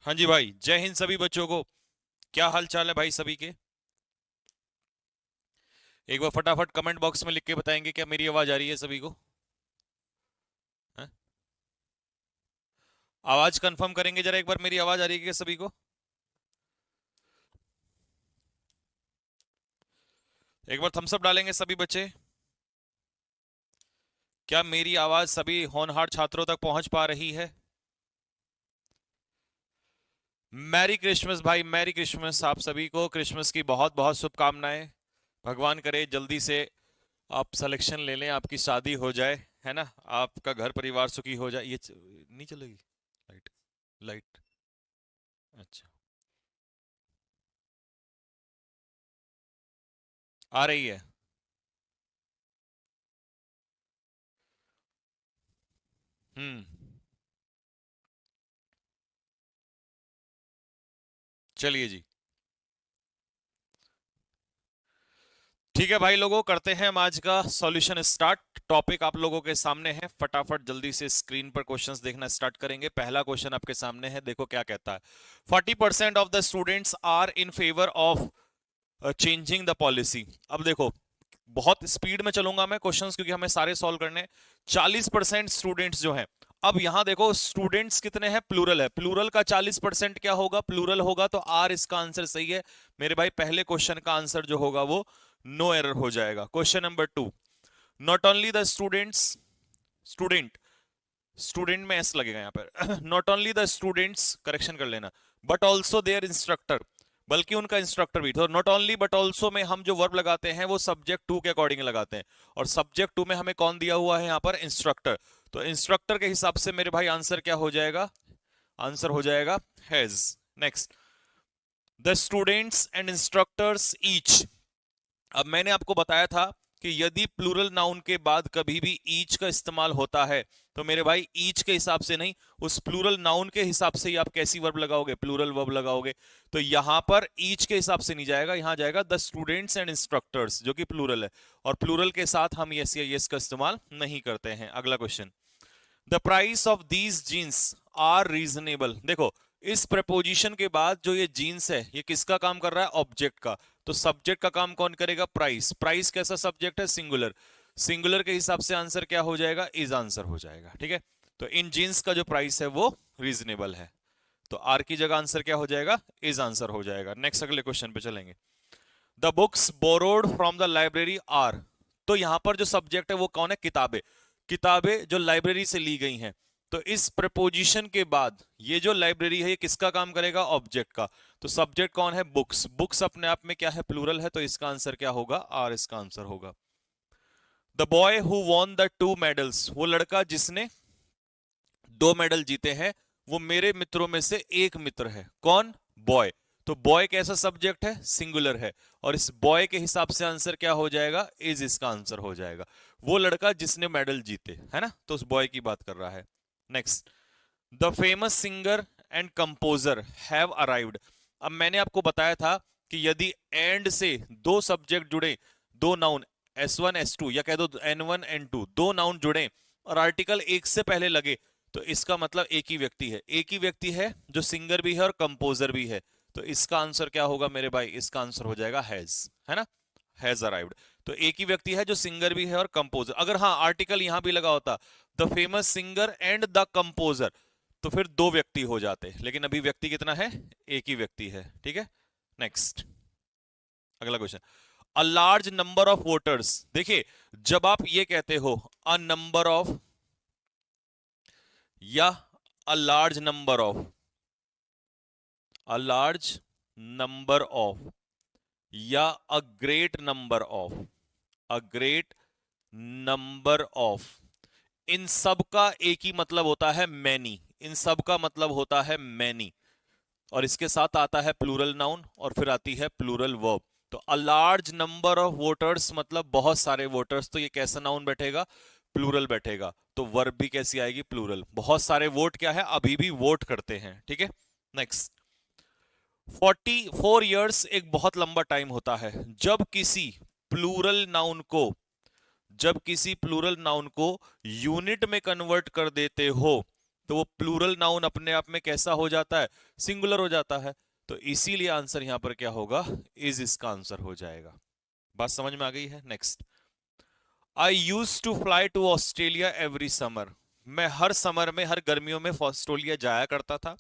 हाँ जी भाई, जय हिंद सभी बच्चों को। क्या हाल चाल है भाई सभी के? एक बार फटाफट कमेंट बॉक्स में लिख के बताएंगे क्या मेरी आवाज आ रही है सभी को? हैं? आवाज कंफर्म करेंगे जरा एक बार, मेरी आवाज आ रही है क्या सभी को? एक बार थम्स अप डालेंगे सभी बच्चे। क्या मेरी आवाज सभी होनहार छात्रों तक पहुंच पा रही है? मैरी क्रिसमस भाई, मैरी क्रिसमस। आप सभी को क्रिसमस की बहुत बहुत शुभकामनाएं। भगवान करे जल्दी से आप सिलेक्शन ले लें, आपकी शादी हो जाए, है ना? आपका घर परिवार सुखी हो जाए। नहीं चलेगी लाइट? लाइट। अच्छा, आ रही है। हम्म। चलिए जी। ठीक है भाई लोगों, करते हैं हम आज का सॉल्यूशन स्टार्ट। टॉपिक आप लोगों के सामने है, फटाफट जल्दी से स्क्रीन पर क्वेश्चंस देखना स्टार्ट करेंगे। पहला क्वेश्चन आपके सामने है, देखो क्या कहता है। 40% of the students are in favour of changing the policy. अब देखो, बहुत स्पीड में चलूंगा मैं क्वेश्चंस, क्योंकि हमें सारे सॉल्व करने हैं। 40% स्टूडेंट्स जो हैं, अब यहां देखो स्टूडेंट्स कितने हैं, प्लूरल है। प्लूरल का 40% क्या होगा? प्लूरल होगा, तो आर इसका आंसर सही है मेरे भाई। पहले क्वेश्चन का आंसर जो होगा वो नो एरर हो जाएगा। Question number 2, not only the students, student, student में एस लगेगा यहाँ पर not only the students, correction कर लेना, बट ऑल्सो देयर इंस्ट्रक्टर, बल्कि उनका इंस्ट्रक्टर भी। तो नॉट ओनली बट ऑल्सो में हम जो वर्ब लगाते हैं वो सब्जेक्ट टू के अकॉर्डिंग लगाते हैं, और सब्जेक्ट टू में हमें कौन दिया हुआ है यहाँ पर? इंस्ट्रक्टर। तो इंस्ट्रक्टर के हिसाब से मेरे भाई आंसर क्या हो जाएगा? आंसर हो जाएगा has. Next, the students and instructors each. अब मैंने आपको बताया था कि यदि प्लूरल नाउन के बाद कभी भी ईच का इस्तेमाल होता है, तो मेरे भाई ईच के हिसाब से नहीं, उस प्लूरल नाउन के हिसाब से ही आप कैसी वर्ब लगाओगे? प्लूरल वर्ब लगाओगे। तो यहां पर ईच के हिसाब से नहीं जाएगा, यहां जाएगा द स्टूडेंट्स एंड इंस्ट्रक्टर्स, जो कि प्लूरल है, और प्लूरल के साथ हम यस या यस का इस्तेमाल नहीं करते हैं। अगला question, the price of these jeans are reasonable. देखो, इस प्रपोजिशन के बाद जो ये जीन्स है, ये किसका काम कर रहा है? ऑब्जेक्ट का। तो सब्जेक्ट का काम कौन करेगा? प्राइस। प्राइस कैसा सब्जेक्ट है? सिंगुलर। सिंगुलर के हिसाब से आंसर क्या हो जाएगा? इज आंसर हो जाएगा। ठीक है, तो इन जीन्स का जो प्राइस है वो रीजनेबल है, तो आर की जगह आंसर क्या हो जाएगा? इज आंसर हो जाएगा। नेक्स्ट, अगले क्वेश्चन पे चलेंगे। The books borrowed from the library are. तो यहां पर जो सब्जेक्ट है वो कौन है? किताबें। किताबें जो लाइब्रेरी से ली गई हैं। तो इस प्रपोजिशन के बाद ये जो लाइब्रेरी है ये किसका काम करेगा? ऑब्जेक्ट का। तो सब्जेक्ट कौन है? बुक्स। बुक्स अपने आप में क्या है? प्लूरल है, तो इसका आंसर क्या होगा? आर इसका आंसर होगा। The boy who won the 2 medals. वो लड़का जिसने 2 मेडल जीते हैं, वो मेरे मित्रों में से एक मित्र है। कौन? बॉय। तो बॉय कैसा सब्जेक्ट है? सिंगुलर है, और इस बॉय के हिसाब से आंसर क्या हो जाएगा? इज इसका आंसर हो जाएगा। वो लड़का जिसने मेडल जीते, है ना, तो उस बॉय की बात कर रहा है। Next, the famous singer and composer have arrived. अब मैंने आपको बताया था कि यदि एंड से दो सब्जेक्ट जुड़े, दो नाउन, S1 S2, या कह दो N1 N2, दो नाउन जुड़े और आर्टिकल एक से पहले लगे, तो इसका मतलब एक ही व्यक्ति है। एक ही व्यक्ति है जो सिंगर भी है और कंपोजर भी है। तो इसका आंसर क्या होगा मेरे भाई? इसका आंसर हो जाएगा हैज, है ना, हैज अराइव्ड। तो एक ही व्यक्ति है जो सिंगर भी है और कंपोजर। अगर हाँ आर्टिकल यहां भी लगा होता, the famous singer and the composer, तो फिर दो व्यक्ति हो जाते, लेकिन अभी व्यक्ति कितना है? एक ही व्यक्ति है। ठीक है, नेक्स्ट, अगला question. A large number of voters. देखिए, जब आप ये कहते हो अ नंबर ऑफ या a large number of, a large number of या a great number of, a great number of, इन सब का एक ही मतलब होता है मैनी। इन सब का मतलब होता है मैनी, और इसके साथ आता है प्लूरल नाउन, और फिर आती है प्लूरल वर्ब। तो अ लार्ज नंबर ऑफ वोटर्स मतलब बहुत सारे वोटर्स, तो ये कैसा नाउन बैठेगा? प्लूरल बैठेगा। तो वर्ब भी कैसी आएगी? प्लूरल। बहुत सारे वोट क्या है? अभी भी वोट करते हैं। ठीक है, नेक्स्ट, 44 ईयर्स एक बहुत लंबा टाइम होता है। जब किसी प्लूरल नाउन को, जब किसी प्लूरल नाउन को यूनिट में कन्वर्ट कर देते हो, तो वो प्लूरल नाउन अपने आप में कैसा हो जाता है, सिंगुलर हो जाता है। तो इसीलिए आंसर यहां पर क्या होगा, इज इसका आंसर हो जाएगा। बात समझ में आ गई है। Next, I use to fly to Australia every summer. मैं हर समर में, हर गर्मियों में ऑस्ट्रेलिया जाया करता था।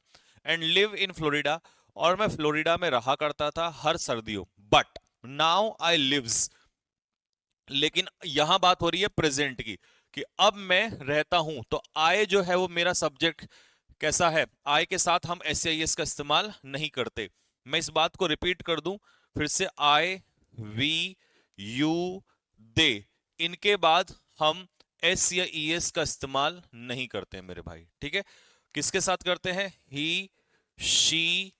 एंड लिव इन फ्लोरिडा, और मैं फ्लोरिडा में रहा करता था हर सर्दियों। बट नाउ आई लिव्स, लेकिन यहां बात हो रही है प्रेजेंट की, कि अब मैं रहता हूं। तो आई जो है वो मेरा सब्जेक्ट कैसा है, आई के साथ हम एस आई एस का इस्तेमाल नहीं करते। मैं इस बात को रिपीट कर दूं फिर से, आई, वी, यू, दे, इनके बाद हम एस या ई एस का इस्तेमाल नहीं करते मेरे भाई, ठीक है। किसके साथ करते हैं, ही, शी,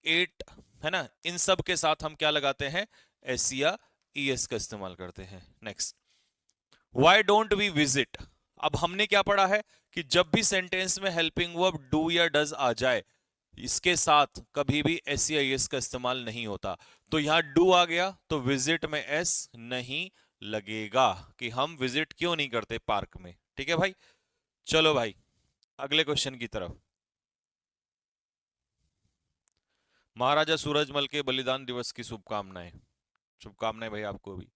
इट, है ना, इन सब के साथ हम क्या लगाते हैं, एस या ई एस का इस्तेमाल करते हैं। Next, why don't we visit. अब हमने क्या पढ़ा है कि जब भी सेंटेंस में हेल्पिंग वर्ब डू या डज आ जाए, इसके साथ कभी भी एस या एस का इस्तेमाल नहीं होता। तो यहां डू आ गया तो विजिट में एस नहीं लगेगा, कि हम विजिट क्यों नहीं करते पार्क में, ठीक है भाई। चलो भाई अगले क्वेश्चन की तरफ। महाराजा सूरजमल के बलिदान दिवस की शुभकामनाएं। शुभकामनाएं भाई आपको भी।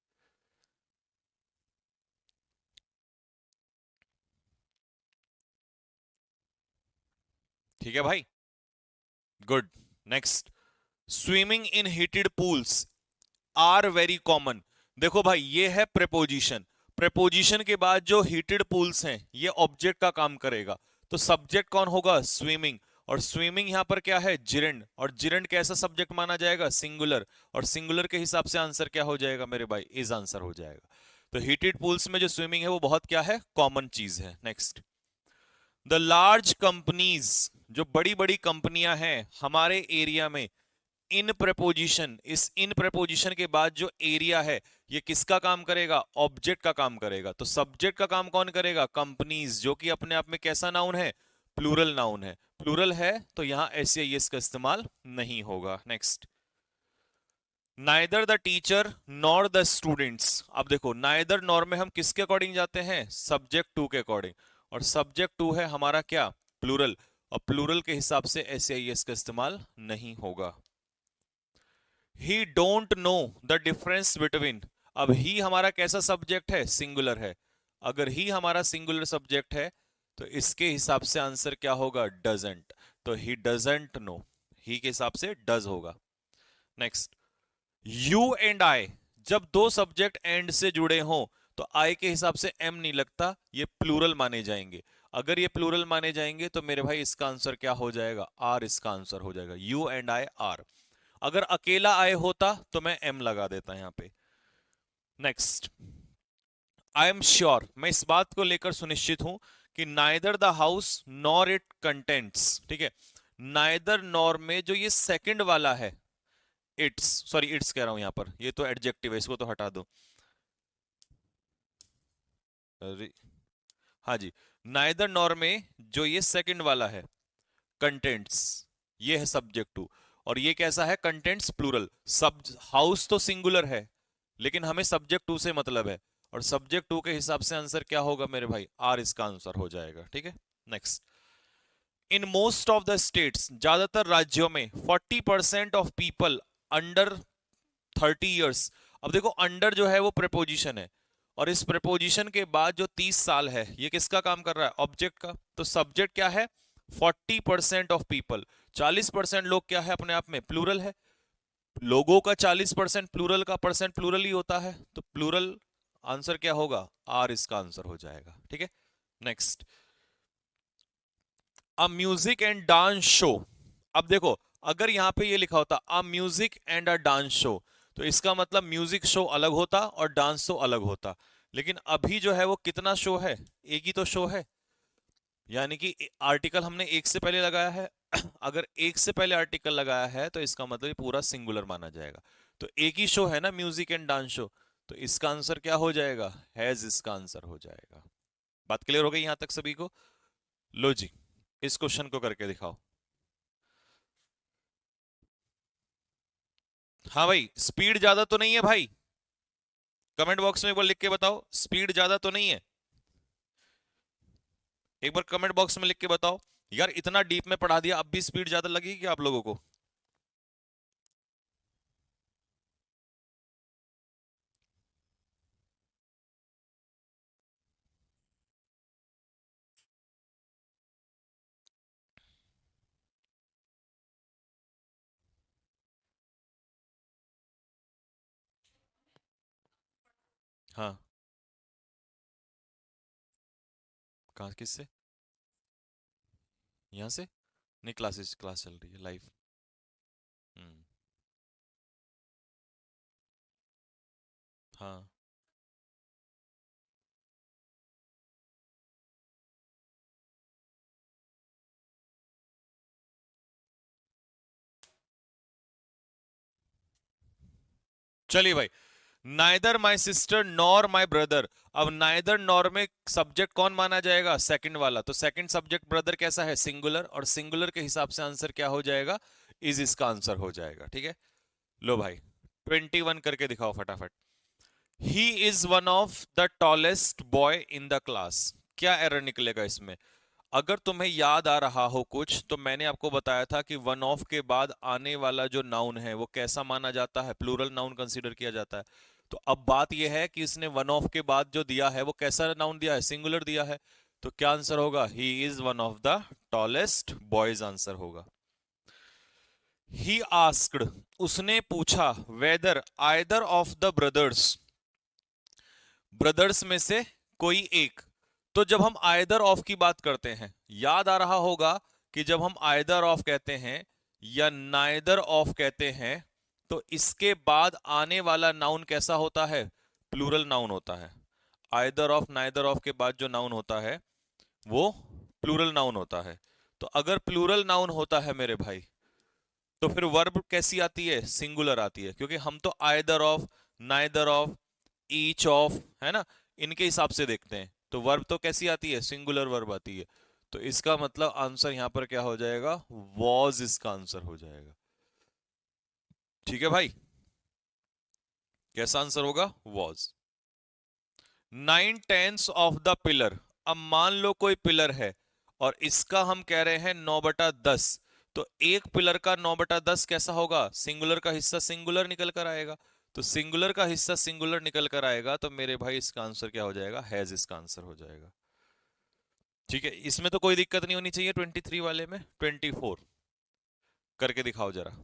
ठीक है भाई, good. Next, swimming in heated pools are very common. देखो भाई ये है प्रेपोजिशन, प्रेपोजिशन के बाद जो हीटेड पूल्स हैं ये ऑब्जेक्ट का काम करेगा। तो सब्जेक्ट कौन होगा, स्विमिंग। और स्विमिंग यहां पर क्या है, जिरेंड, और जिरेंड कैसा सब्जेक्ट माना जाएगा, सिंगुलर। और सिंगुलर के हिसाब से आंसर क्या हो जाएगा मेरे भाई, इज आंसर हो जाएगा। तो हीटेड पूल्स में जो स्विमिंग है वो बहुत क्या है, कॉमन चीज है। नेक्स्ट, द लार्ज कंपनीज, जो बड़ी बड़ी कंपनियां हैं हमारे एरिया में, इन प्रपोजिशन, इस इन प्रपोजिशन के बाद जो एरिया है ये किसका काम करेगा, ऑब्जेक्ट का काम करेगा। तो सब्जेक्ट का काम कौन करेगा, कंपनीज, जो कि अपने आप में कैसा नाउन है, प्लूरल नाउन है। प्लूरल है तो यहां एस या एस का इस्तेमाल नहीं होगा। Next, neither the teacher nor the students. अब देखो नाइदर नॉर में हम किसके अकॉर्डिंग जाते हैं, सब्जेक्ट टू के अकॉर्डिंग, और सब्जेक्ट टू है हमारा क्या, प्लूरल, और प्लूरल के हिसाब से एस या एस का इस्तेमाल नहीं होगा। ही don't know the difference between. अब ही हमारा कैसा सब्जेक्ट है, सिंगुलर है। अगर ही हमारा सिंगुलर सब्जेक्ट है तो इसके हिसाब से आंसर क्या होगा, डजंट। तो ही डजंट नो, ही के हिसाब से डज होगा। नेक्स्ट, यू एंड आई, जब दो सब्जेक्ट एंड से जुड़े हों तो आई के हिसाब से एम नहीं लगता, ये प्लूरल माने जाएंगे। अगर ये प्लूरल माने जाएंगे तो मेरे भाई इसका आंसर क्या हो जाएगा, आर इसका आंसर हो जाएगा। You and I R. अगर अकेला आई होता तो मैं एम लगा देता यहां पे। नेक्स्ट, आई एम श्योर, मैं इस बात को लेकर सुनिश्चित हूं कि neither the house nor it contents, ठीक है। नाइदर नॉर में जो ये सेकंड वाला है, इट्स, सॉरी इट्स कह रहा हूं यहां पर, ये तो एडजेक्टिव है, इसको तो हटा दो। अरे हाँ जी, नाइदर नॉर में जो ये सेकंड वाला है, कंटेंट्स, ये है सब्जेक्ट टू। और ये कैसा है, कंटेंट्स प्लूरल। सब हाउस तो सिंगुलर है लेकिन हमें सब्जेक्ट टू से मतलब है, और सब्जेक्ट टू के हिसाब से आंसर क्या होगा मेरे भाई, आर इसका आंसर हो जाएगा, ठीक है। Next, in most of the states, ज्यादातर राज्यों में 40% ऑफ पीपल अंडर 30 years। अब देखो अंडर जो है वो प्रेपोजिशन है, और इस प्रेपोजिशन के बाद जो 30 साल है ये किसका काम कर रहा है, ऑब्जेक्ट का। तो सब्जेक्ट क्या है, 40% ऑफ पीपल, 40% लोग क्या है अपने आप में, प्लूरल है। लोगों का 40% प्लूरल का परसेंट प्लूरल ही होता है, तो प्लूरल आंसर क्या होगा, आर इसका आंसर हो जाएगा, ठीक है। Next, a music and dance show. अब देखो अगर यहां पे ये लिखा होता अ music and a dance show, तो इसका मतलब म्यूजिक शो अलग होता और डांस शो अलग होता। लेकिन अभी जो है वो कितना शो है, एक ही तो शो है, यानी कि आर्टिकल हमने एक से पहले लगाया है। अगर एक से पहले आर्टिकल लगाया है तो इसका मतलब ये पूरा सिंगुलर माना जाएगा। तो एक ही शो है ना, म्यूजिक एंड डांस शो, तो इसका आंसर क्या हो जाएगा, हैज इसका आंसर हो जाएगा। बात क्लियर हो गई यहां तक सभी को। लो जी, इस क्वेश्चन को करके दिखाओ। हाँ भाई, स्पीड ज्यादा तो नहीं है भाई, कमेंट बॉक्स में एक बार लिख के बताओ, स्पीड ज्यादा तो नहीं है, एक बार कमेंट बॉक्स में लिख के बताओ। यार इतना डीप में पढ़ा दिया, अब भी स्पीड ज्यादा लगेगी क्या आप लोगों को? हाँ। कहाँ, किससे? यहाँ से? नहीं, क्लास चल रही है लाइव। हम्म। हाँ। चलिए भाई, neither my sister nor my brother. अब नाइदर नॉर में सब्जेक्ट कौन माना जाएगा? सेकंड वाला। तो सेकंड सब्जेक्ट ब्रदर कैसा है? सिंगुलर, और सिंगुलर के हिसाब से आंसर क्या हो जाएगा? इज इसका आंसर हो जाएगा। ठीक है, लो भाई 21 करके दिखाओ फटाफट। ही is one of the tallest boy in the class. क्या एरर निकलेगा इसमें? अगर तुम्हें याद आ रहा हो कुछ, तो मैंने आपको बताया था कि वन ऑफ के बाद आने वाला जो नाउन है वो कैसा माना जाता है? प्लूरल नाउन कंसीडर किया जाता है। तो अब बात यह है कि इसने वन ऑफ के बाद जो दिया है वो कैसा नाउन दिया है? सिंगुलर दिया है। तो क्या आंसर होगा? He is one of the tallest boys answer होगा। ही आस्क्ड, उसने पूछा, whether either of the brothers, brothers में से कोई एक। तो जब हम आइदर ऑफ की बात करते हैं, याद आ रहा होगा कि जब हम आइदर ऑफ कहते हैं या नाइदर ऑफ कहते हैं, तो इसके बाद आने वाला नाउन कैसा होता है? प्लूरल नाउन होता है। आइदर ऑफ नाइदर ऑफ के बाद जो नाउन होता है वो प्लूरल नाउन होता है। तो अगर प्लूरल नाउन होता है मेरे भाई, तो फिर वर्ब कैसी आती है? सिंगुलर आती है, क्योंकि हम तो either of, neither of, each of, है ना, इनके हिसाब से देखते हैं। तो वर्ब तो कैसी आती है? सिंगुलर वर्ब आती है। तो इसका मतलब आंसर यहां पर क्या हो जाएगा? वॉज इसका आंसर हो जाएगा। ठीक है भाई, कैसा आंसर होगा? वॉज। 9/10 of the pillar. अब मान लो कोई पिलर है और इसका हम कह रहे हैं 9/10। तो एक पिलर का 9/10 कैसा होगा? सिंगुलर का हिस्सा सिंगुलर निकल कर आएगा। तो सिंगुलर का हिस्सा सिंगुलर निकल कर आएगा, तो मेरे भाई इसका आंसर क्या हो जाएगा? हैज इसका आंसर हो जाएगा। ठीक है, इसमें तो कोई दिक्कत नहीं होनी चाहिए। 23 वाले में 24 करके दिखाओ जरा।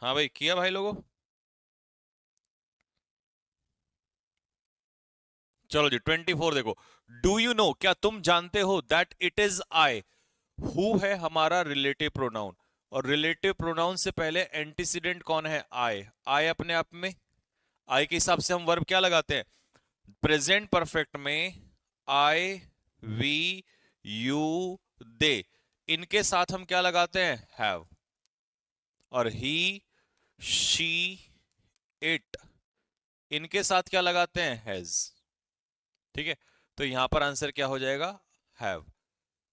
हाँ भाई, किया भाई लोगों? चलो जी 24 देखो। डू यू नो, क्या तुम जानते हो, that it is I. Who है हमारा रिलेटिव प्रोनाउन, और रिलेटिव प्रोनाउन से पहले एंटीसीडेंट कौन है? आई। आई अपने आप में, आई के हिसाब से हम वर्ब क्या लगाते हैं? प्रेजेंट परफेक्ट में आई, वी, यू, दे, इनके साथ हम क्या लगाते हैं? हैव। और ही, शी, इट, इनके साथ क्या लगाते हैं? हैज। ठीक है, तो यहां पर आंसर क्या हो जाएगा? हैव।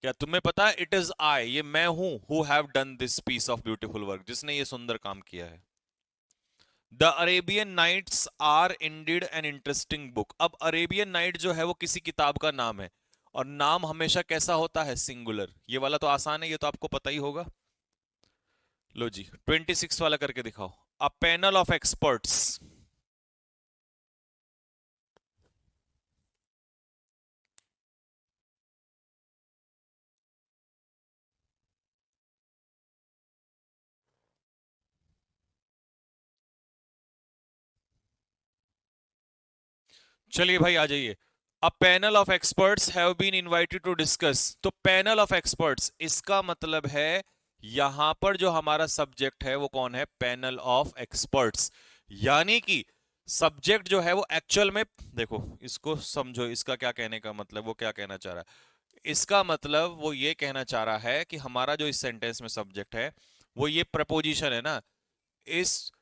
क्या तुम्हें पता है? इट इज आई, ये मैं हूं, who have done this piece of beautiful work, जिसने ये सुंदर काम किया है। The Arabian nights are indeed an interesting book. अब अरेबियन नाइट जो है वो किसी किताब का नाम है, और नाम हमेशा कैसा होता है? सिंगुलर। ये वाला तो आसान है, ये तो आपको पता ही होगा। लो जी 26 वाला करके दिखाओ। A panel of experts. चलिए भाई आ जाइए। A panel of experts have been invited to discuss. तो पैनल ऑफ एक्सपर्ट्स इसका मतलब है यहां पर जो हमारा सब्जेक्ट है वो कौन है? Panel of experts. यानी कि सब्जेक्ट जो है वो एक्चुअल में, देखो इसको समझो, इसका क्या कहने का मतलब, वो क्या कहना चाह रहा है? इसका मतलब वो ये कहना चाह रहा है कि हमारा जो इस सेंटेंस में सब्जेक्ट है वो ये प्रपोजिशन है ना, इस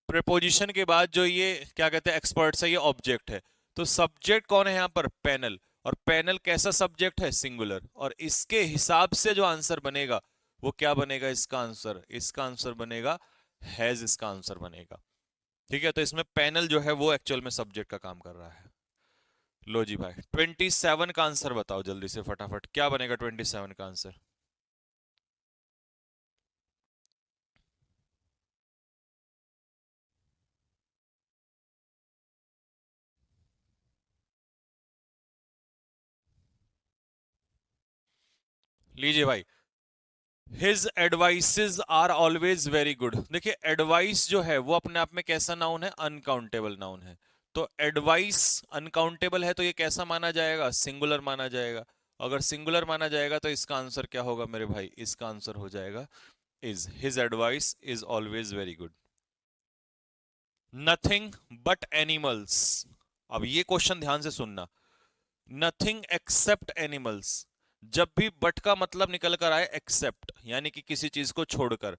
प्रेपोजिशन के बाद जो ये क्या कहते हैं एक्सपर्ट्स है, ये ऑब्जेक्ट है। तो सब्जेक्ट कौन है यहां पर? पैनल। और पैनल कैसा सब्जेक्ट है? सिंगुलर। और इसके हिसाब से जो आंसर बनेगा वो क्या बनेगा? इसका आंसर, इसका आंसर बनेगा हैज, इसका आंसर बनेगा। ठीक है, तो इसमें पैनल जो है वो एक्चुअल में सब्जेक्ट का काम कर रहा है। लो जी भाई, 27 का आंसर बताओ जल्दी से फटाफट, क्या बनेगा 27 का आंसर? लीजिए भाई, his advices are always very good. देखिए एडवाइस जो है वो अपने आप में कैसा नाउन है? अनकाउंटेबल नाउन है। तो एडवाइस अनकाउंटेबल है तो ये कैसा माना जाएगा? सिंगुलर माना जाएगा। अगर सिंगुलर माना जाएगा तो इसका आंसर क्या होगा मेरे भाई? इसका आंसर हो जाएगा is. His advice is always very good. Nothing but animals. अब ये क्वेश्चन ध्यान से सुनना। Nothing accept animals. जब भी बट का मतलब निकल कर आए एक्सेप्ट, यानी कि किसी चीज को छोड़कर,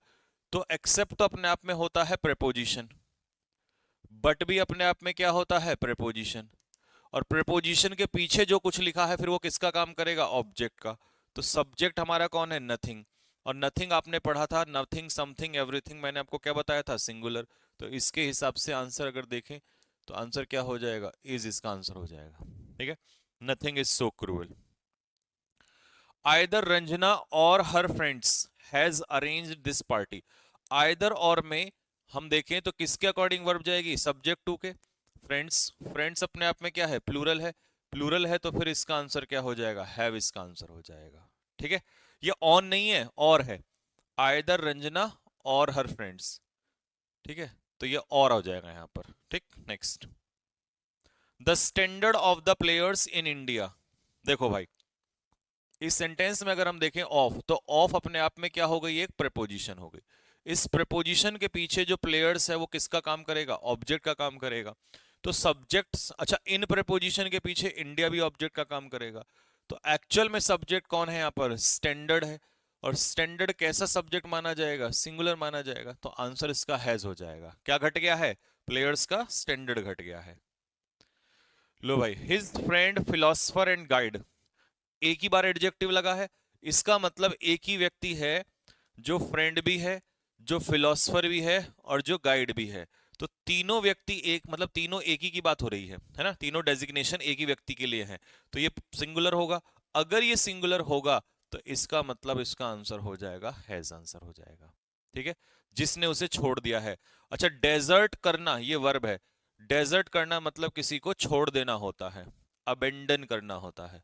तो एक्सेप्ट तो अपने आप में होता है प्रेपोजिशन, बट भी अपने आप में क्या होता है? प्रेपोजिशन। और प्रेपोजिशन के पीछे जो कुछ लिखा है फिर वो किसका काम करेगा? ऑब्जेक्ट का। तो सब्जेक्ट हमारा कौन है? नथिंग। और नथिंग आपने पढ़ा था, नथिंग समथिंग एवरीथिंग, मैंने आपको क्या बताया था? सिंगुलर। तो इसके हिसाब से आंसर अगर देखें तो आंसर क्या हो जाएगा? इज, इसका आंसर हो जाएगा। ठीक है, nothing is so cruel. Either Ranjana और her friends has arranged this party. Either और में हम देखें तो किसके अकॉर्डिंग वर्ब जाएगी? सब्जेक्ट टू के। फ्रेंड्स, फ्रेंड्स अपने आप में क्या है? प्लूरल है। प्लूरल है तो फिर इसका आंसर क्या हो जाएगा? हैव, इसका आंसर हो जाएगा। ठीक है, ये ऑन नहीं है, और है। आइदर रंजना और हर फ्रेंड्स। ठीक है, तो ये और हो जाएगा यहां पर। ठीक, next. The standard of the players in India. देखो भाई, इस सेंटेंस में अगर हम देखें ऑफ, तो ऑफ अपने आप में क्या हो गई? एक प्रेपोजिशन हो गई। इस प्रेपोजिशन के पीछे जो प्लेयर्स है वो किसका काम करेगा? ऑब्जेक्ट का काम करेगा। तो सब्जेक्ट, अच्छा, इन प्रेपोजिशन के पीछे इंडिया भी ऑब्जेक्ट का काम करेगा। तो एक्चुअल में सब्जेक्ट कौन है यहाँ पर? स्टैंडर्ड है। और स्टैंडर्ड कैसा सब्जेक्ट माना जाएगा? सिंगुलर माना जाएगा। तो आंसर इसका हैज हो जाएगा। क्या घट गया है? प्लेयर्स का स्टैंडर्ड घट गया है। लो भाई, his friend philosopher and guide. एक ही बार एडजेक्टिव लगा है, इसका मतलब एक ही व्यक्ति है जो फ्रेंड भी है, जो फिलोसफर भी है और जो गाइड भी है। तो तीनों व्यक्ति एक, मतलब तीनों एक ही की बात हो रही है ना? तीनों डेजिग्नेशन एक ही व्यक्ति के लिए है, तो ये सिंगुलर होगा। अगर ये सिंगुलर होगा तो इसका मतलब इसका आंसर हो जाएगा हैज, आंसर हो जाएगा। ठीक है, जिसने उसे छोड़ दिया है। अच्छा, डेजर्ट करना ये वर्ब है। डेजर्ट करना मतलब किसी को छोड़ देना होता है, अबेंडन करना होता है।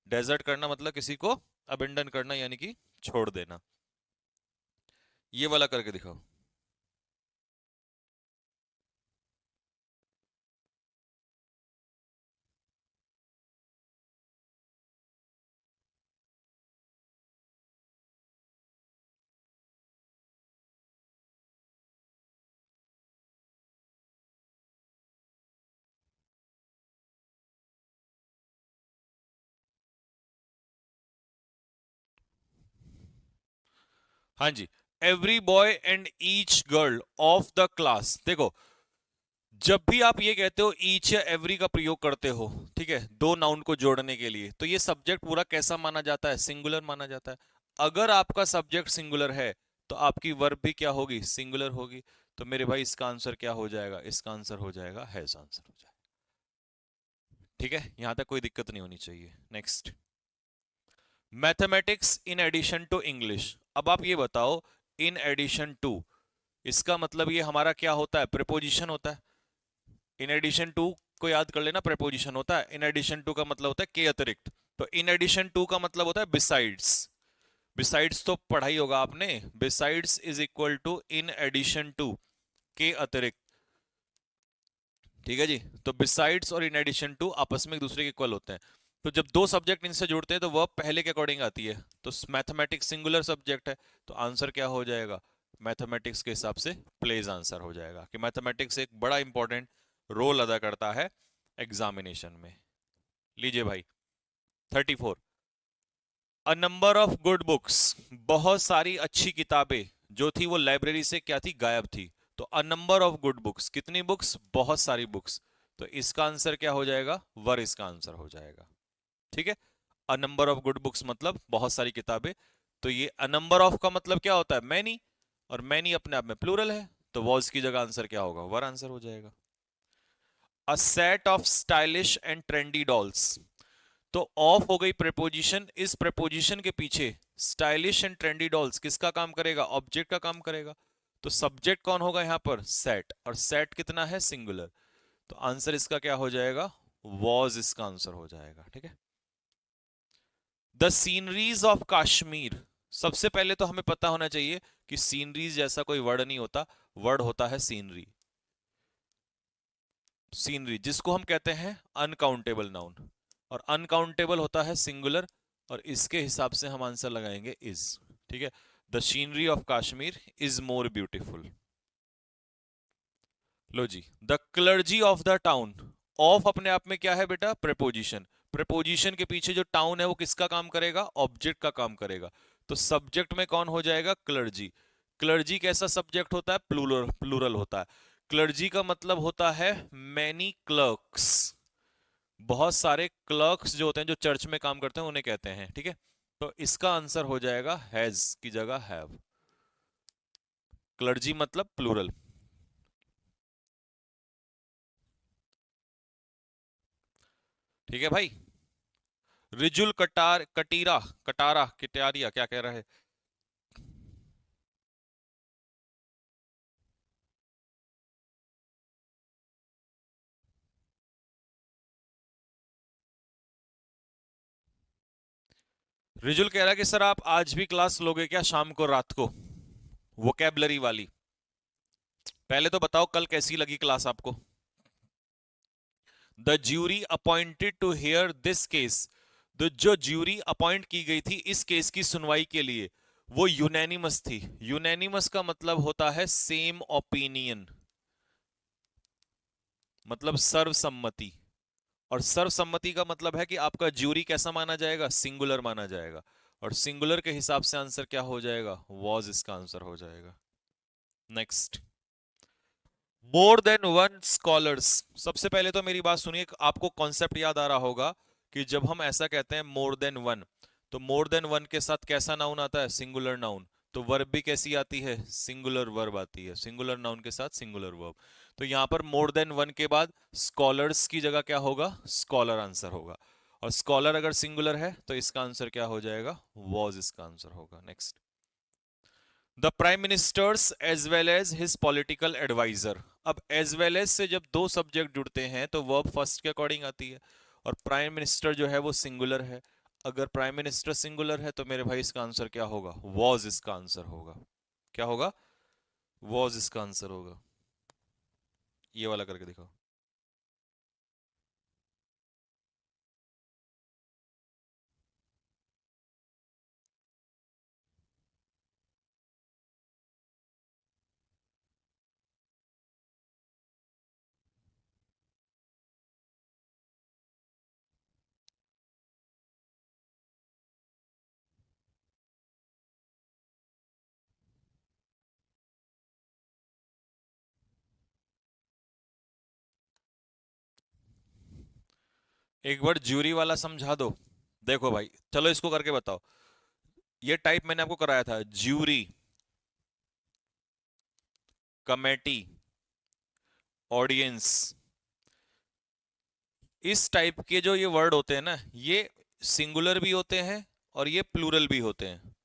डेजर्ट करना मतलब किसी को अबेंडन करना, यानी कि छोड़ देना। ये वाला करके दिखाओ। हाँ जी, every boy and each girl of the class. देखो, जब भी आप ये कहते हो ईच या एवरी का प्रयोग करते हो, ठीक है, दो नाउन को जोड़ने के लिए, तो ये सब्जेक्ट पूरा कैसा माना जाता है? सिंगुलर माना जाता है। अगर आपका सब्जेक्ट सिंगुलर है तो आपकी वर्ब भी क्या होगी? सिंगुलर होगी। तो मेरे भाई इसका आंसर क्या हो जाएगा? इसका आंसर हो जाएगा हैज, आंसर हो जाएगा। ठीक है, यहां तक कोई दिक्कत नहीं होनी चाहिए। Next, mathematics in addition to English. अब आप ये बताओ, इन एडिशन टू, इसका मतलब ये हमारा क्या होता है? प्रेपोजिशन होता है। इन एडिशन टू को याद कर लेना, प्रेपोजिशन होता है। इन एडिशन टू का मतलब होता है के अतिरिक्त। तो इन एडिशन टू का मतलब होता है बिसाइड्स। बिसाइड्स तो पढ़ा ही होगा आपने। Besides is equal to in addition to, के अतिरिक्त। ठीक है जी, तो बिसाइड्स और इन एडिशन टू आपस में एक दूसरे के इक्वल होते हैं। तो जब दो सब्जेक्ट इनसे जुड़ते हैं तो वर्ब पहले के अकॉर्डिंग आती है। तो मैथमेटिक्स सिंगुलर सब्जेक्ट है, तो आंसर क्या हो जाएगा? मैथमेटिक्स के हिसाब से प्लेस आंसर हो जाएगा कि मैथमेटिक्स एक बड़ा इंपॉर्टेंट रोल अदा करता है एग्जामिनेशन में। लीजिए भाई 34, अ नंबर ऑफ गुड बुक्स, बहुत सारी अच्छी किताबें जो थी वो लाइब्रेरी से क्या थी? गायब थी। तो अ नंबर ऑफ गुड बुक्स, कितनी बुक्स? बहुत सारी बुक्स। तो इसका आंसर क्या हो जाएगा? वर इसका आंसर हो जाएगा। ठीक है, अ नंबर ऑफ गुड बुक्स मतलब बहुत सारी किताबें। तो ये अ नंबर ऑफ का मतलब क्या होता है? मैनी, और मैनी अपने आप में प्लूरल है, तो वॉज की जगह आंसर क्या होगा? वर आंसर हो जाएगा। A set of stylish and trendy dolls, तो ऑफ हो गई प्रेपोजिशन, इस प्रेपोजिशन के पीछे स्टाइलिश एंड ट्रेंडी डॉल्स किसका काम करेगा? ऑब्जेक्ट का काम करेगा। तो सब्जेक्ट कौन होगा यहां पर? सेट, और सेट कितना है? सिंगुलर। तो आंसर इसका क्या हो जाएगा? वॉज इसका आंसर हो जाएगा। ठीक है, द सीनरीज ऑफ कश्मीर, सबसे पहले तो हमें पता होना चाहिए कि सीनरीज जैसा कोई वर्ड नहीं होता, वर्ड होता है सीनरी। सीनरी जिसको हम कहते हैं अनकाउंटेबल नाउन, और अनकाउंटेबल होता है सिंगुलर, और इसके हिसाब से हम आंसर लगाएंगे इज। ठीक है, the scenery of Kashmir is more beautiful. लो जी, the clergy of the town, of अपने आप में क्या है बेटा? प्रेपोजिशन। प्रेपोजिशन के पीछे जो टाउन है वो किसका काम करेगा? ऑब्जेक्ट का काम करेगा। तो सब्जेक्ट में कौन हो जाएगा? क्लर्जी। क्लर्जी कैसा सब्जेक्ट होता है? प्लूरल, प्लूरल होता है। क्लर्जी का मतलब होता है मैनी क्लर्क्स, बहुत सारे क्लर्क्स जो होते हैं, जो चर्च में काम करते हैं, उन्हें कहते हैं। ठीक है, तो इसका आंसर हो जाएगा हैज की जगह हैव। क्लर्जी मतलब प्लूरल। ठीक है भाई, रिजुल कटार कटीरा कटारा किटारिया क्या कह रहा है? रिजुल कह रहा है कि सर आप आज भी क्लास लोगे क्या शाम को, रात को, वोकेबलरी वाली? पहले तो बताओ कल कैसी लगी क्लास आपको? The jury appointed to hear this case, तो जो ज्यूरी अपॉइंट की गई थी इस केस की सुनवाई के लिए, वो यूनैनिमस थी। यूनैनिमस का मतलब होता है सेम ओपिनियन, मतलब सर्वसम्मति। और सर्वसम्मति का मतलब है कि आपका ज्यूरी कैसा माना जाएगा? सिंगुलर माना जाएगा। और सिंगुलर के हिसाब से आंसर क्या हो जाएगा? वॉज इसका आंसर हो जाएगा। Next, more than one scholars, सबसे पहले तो मेरी बात सुनिए, आपको कॉन्सेप्ट याद आ रहा होगा कि जब हम ऐसा कहते हैं मोर देन वन, तो मोर देन वन के साथ कैसा नाउन आता है? Singular noun. तो वर्ब भी कैसी आती है? सिंगुलर वर्ब आती है, सिंगुलर नाउन के साथ सिंगुलर वर्ब। तो यहां पर मोर देन वन के बाद स्कॉलर्स की जगह क्या होगा? स्कॉलर आंसर होगा। और स्कॉलर अगर सिंगुलर है तो इसका आंसर क्या हो जाएगा? वॉज इसका आंसर होगा। Next, the prime ministers as well as his political adviser, अब एज वेल एज से जब दो सब्जेक्ट जुड़ते हैं तो वर्ब फर्स्ट के अकॉर्डिंग आती है, और प्राइम मिनिस्टर जो है वो सिंगुलर है। अगर प्राइम मिनिस्टर सिंगुलर है तो मेरे भाई इसका आंसर क्या होगा? वॉज इसका आंसर होगा। क्या होगा? वॉज इसका आंसर होगा। ये वाला करके दिखाओ। एक बार ज्यूरी वाला समझा दो। देखो भाई, चलो इसको करके बताओ। ये टाइप मैंने आपको कराया था, ज्यूरी, कमेटी, ऑडियंस। इस टाइप के जो ये वर्ड होते हैं ना, ये सिंगुलर भी होते हैं और ये प्लूरल भी होते हैं।